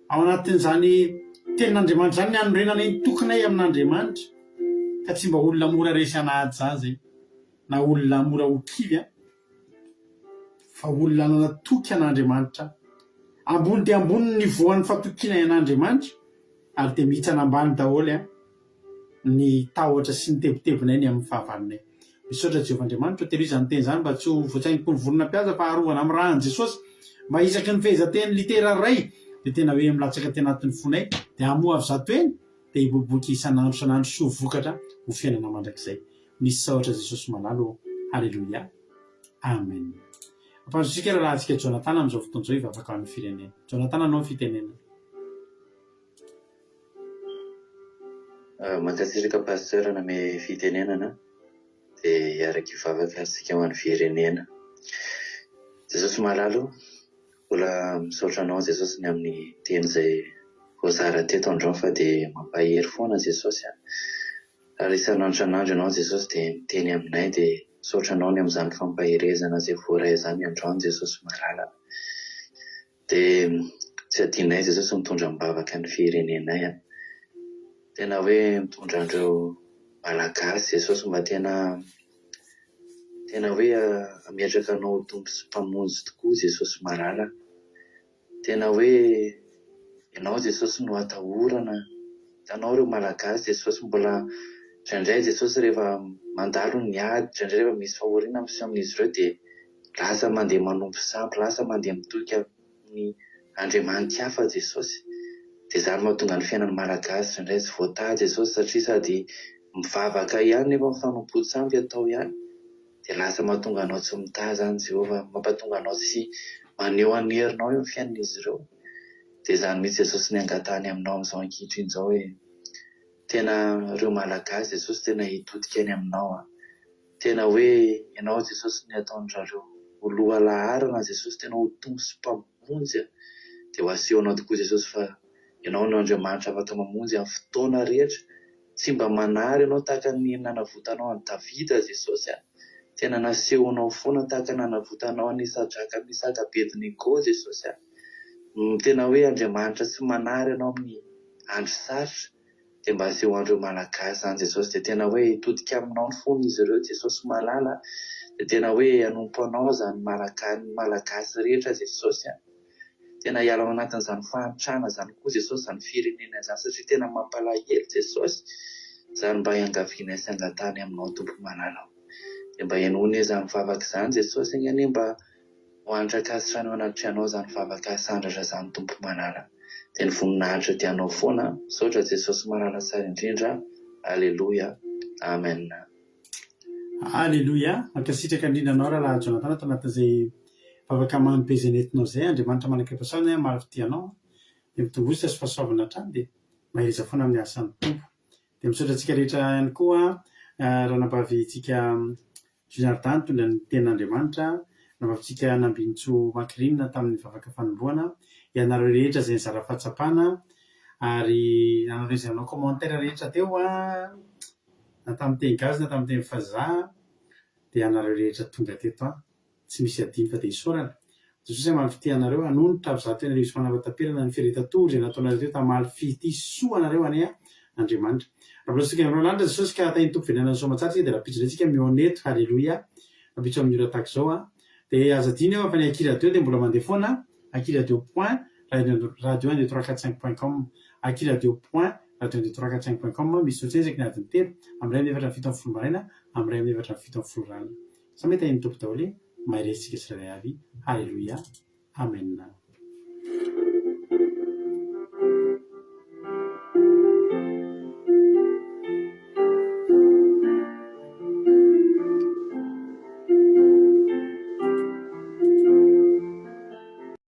ao anatin'izany tenin'Andriamanitra zany ny anorenanay ny tokonay amin'Andriamanitra ka tsy mba olona mora resy anahady zany na olona mora hokivy fa olona nanatoky an'Andriamanitra ambony dia ambony ny voan'ny fatokiana an'Andriamanitra ary dia mihitsana ambany daholo ny tahotra sy ny tebotebonay ny amin'ny fahavalonay misaotra Jehovah-Andriamanitra telo izany teny zany mba tsy ho voatsaingo ny volonam-piaza fa harovana amin'ny rahan'i Jesosy mba isaky ny fehezanteny litera ray dia tena hoe milatsaka tena anatin'ny fonay dia amoa avy zato eny dia hiboboky isanandro sy ho vokatra ho fiainana mandrakizay misy saotra Jesosy malalo Alléluia Amen. Ampanosika raha antsika Jonathan amin'izao fotoana izao hivavaka amin'ny firenena. Jonathan anao fitenena. Mankasitraka pasteur name fitenenana dia hiaraka hivavaka antsika ho an'ny firenena. Jesosy malalo mbola misaotra anao Jesosy ny amin'ny teny izay voazara teto andreo fa dia mampahery foana Jesosy ary isan'andro ianao Jesosy dia miteny aminay dia misaotra anao ny amin'izany fampaherezana izay voaray izany androany Jesosy malala dia tsy adinay Jesosy mitondra mibavaka ny firenenay tena hoe mitondra andreo malagasy Jesosy mba tena hoe ametraka anao tompo sy mpamonjy tokoa Jesosy malala tena hoe ianao Jesosy no atahorana itanao ireo malagasy Jesosy mbola indraindray Jesosy rehefa mandalo ny ady indraindray rehefa misy fahoriana misy amin'izy ireo dia lasa mandeha manompo sampy lasa mandeha mitoky amin'ny Andriamanitra hafa Jesosy dia izany mahatonga ny fiainan'ny malagasy indraindray tsy voatady Jesosy satria sady mivavaka ihany nefa mifanompo sampy atao ihany dia lasa mahatonga anao tsy mitahy zany Jehovah mampatonga anao tsy maneho anerinao eo amin'ny fiainan'izy ireo dia izany mihitsy Jesosy ny angatany aminao amin'izao ankehitriny izao hoe tena ireo malagasy Jesosy tena hitodika any aminao tena hoe ianao Jesosy ny ataon'ireo oloha laharana Jesosy tena ho tompo sy mpamonjy dia ho asehonao tokoa Jesosy fa ianao no Andriamanitra afaka mamonjy amin'ny fotoana rehetra tsy mba manary ianao tahaka ny nanavotanao an'i Davida Jesosy tena nasehonao foana tahaka nanavotanao ny Sadraka Misaka Abednego Jesosy tena hoe Andriamanitra tsy manary ianao amin'ny andro sarotra dia mba asehoandreo malagasy zany Jesosy dia tena hoe hitodika aminao ny fony izy ireo Jesosy malala dia tena hoe hanompo anao zany malagasy rehetra Jesosy tena hiala ao anatin'izany fahantrana zany koa Jesosy zany firenena zany satria tena mampalahelo Jesosy zany mba hiangaviana sy hangatany aminao tompo malala dia mba hianoana izany mivavaka izany Jesosy iny mba hoanitra kasitra no anaty anao zany favakasandratra zany tompo manara dia ny voninahitra tianao foana saotra Jesosy marara tsara indrindra. Alleluia, amen. Alleluia. Mankasitraka indrindranao raha Jonathan ato anatin'izay vavaka-mamy be izay nentinao izay. Andriamanitra manakam-pahasahoana mahafitianao dia mitombosa sy fahasoavana hatrany dia mahiriza foana amin'ny asan'ny tompo. Dia misaotra antsika rehetra ihany koa ranabavitsika Jonathan mitondra ny ten'Andriamanitra, ranabavitsika Nambintso Makirinina tamin'ny vavaka fanombohana, ianareo rehetra izay nizara fahatsapana ary nanao rezanao commentaire rehetra teo na tamin'ny teny gasy na tamin'ny teny fazaha dia anareo rehetra tonga teto tsy misy adiny fa dia isaorana. Jesosy mahafitianareo hanonitra avy zato ianareo izy fanavataperana ny firetan-toro izay nataonareo teo tamaly fitisoa anareo any Andriamanitra. Raha mbola tsika amin'ireo lanitra Jesosy ka hatainy tompo venana ny soamantsara dia rapitso antsika mioneto. Halleluia. Rapitso amin'ny ora tahaka izao dia aza diny fa ny Aki Radio dia mbola mandeha foana Aki Radio point radio 1 Aki Radio point radio 1 misy ohatry ny adiny telo amin'ny 1:07 folo maraina amin'ny 1:07 folo rana. Sa mety hainy tompo daholo mahiresitsika tsirairay avy. Halleluia. Amen.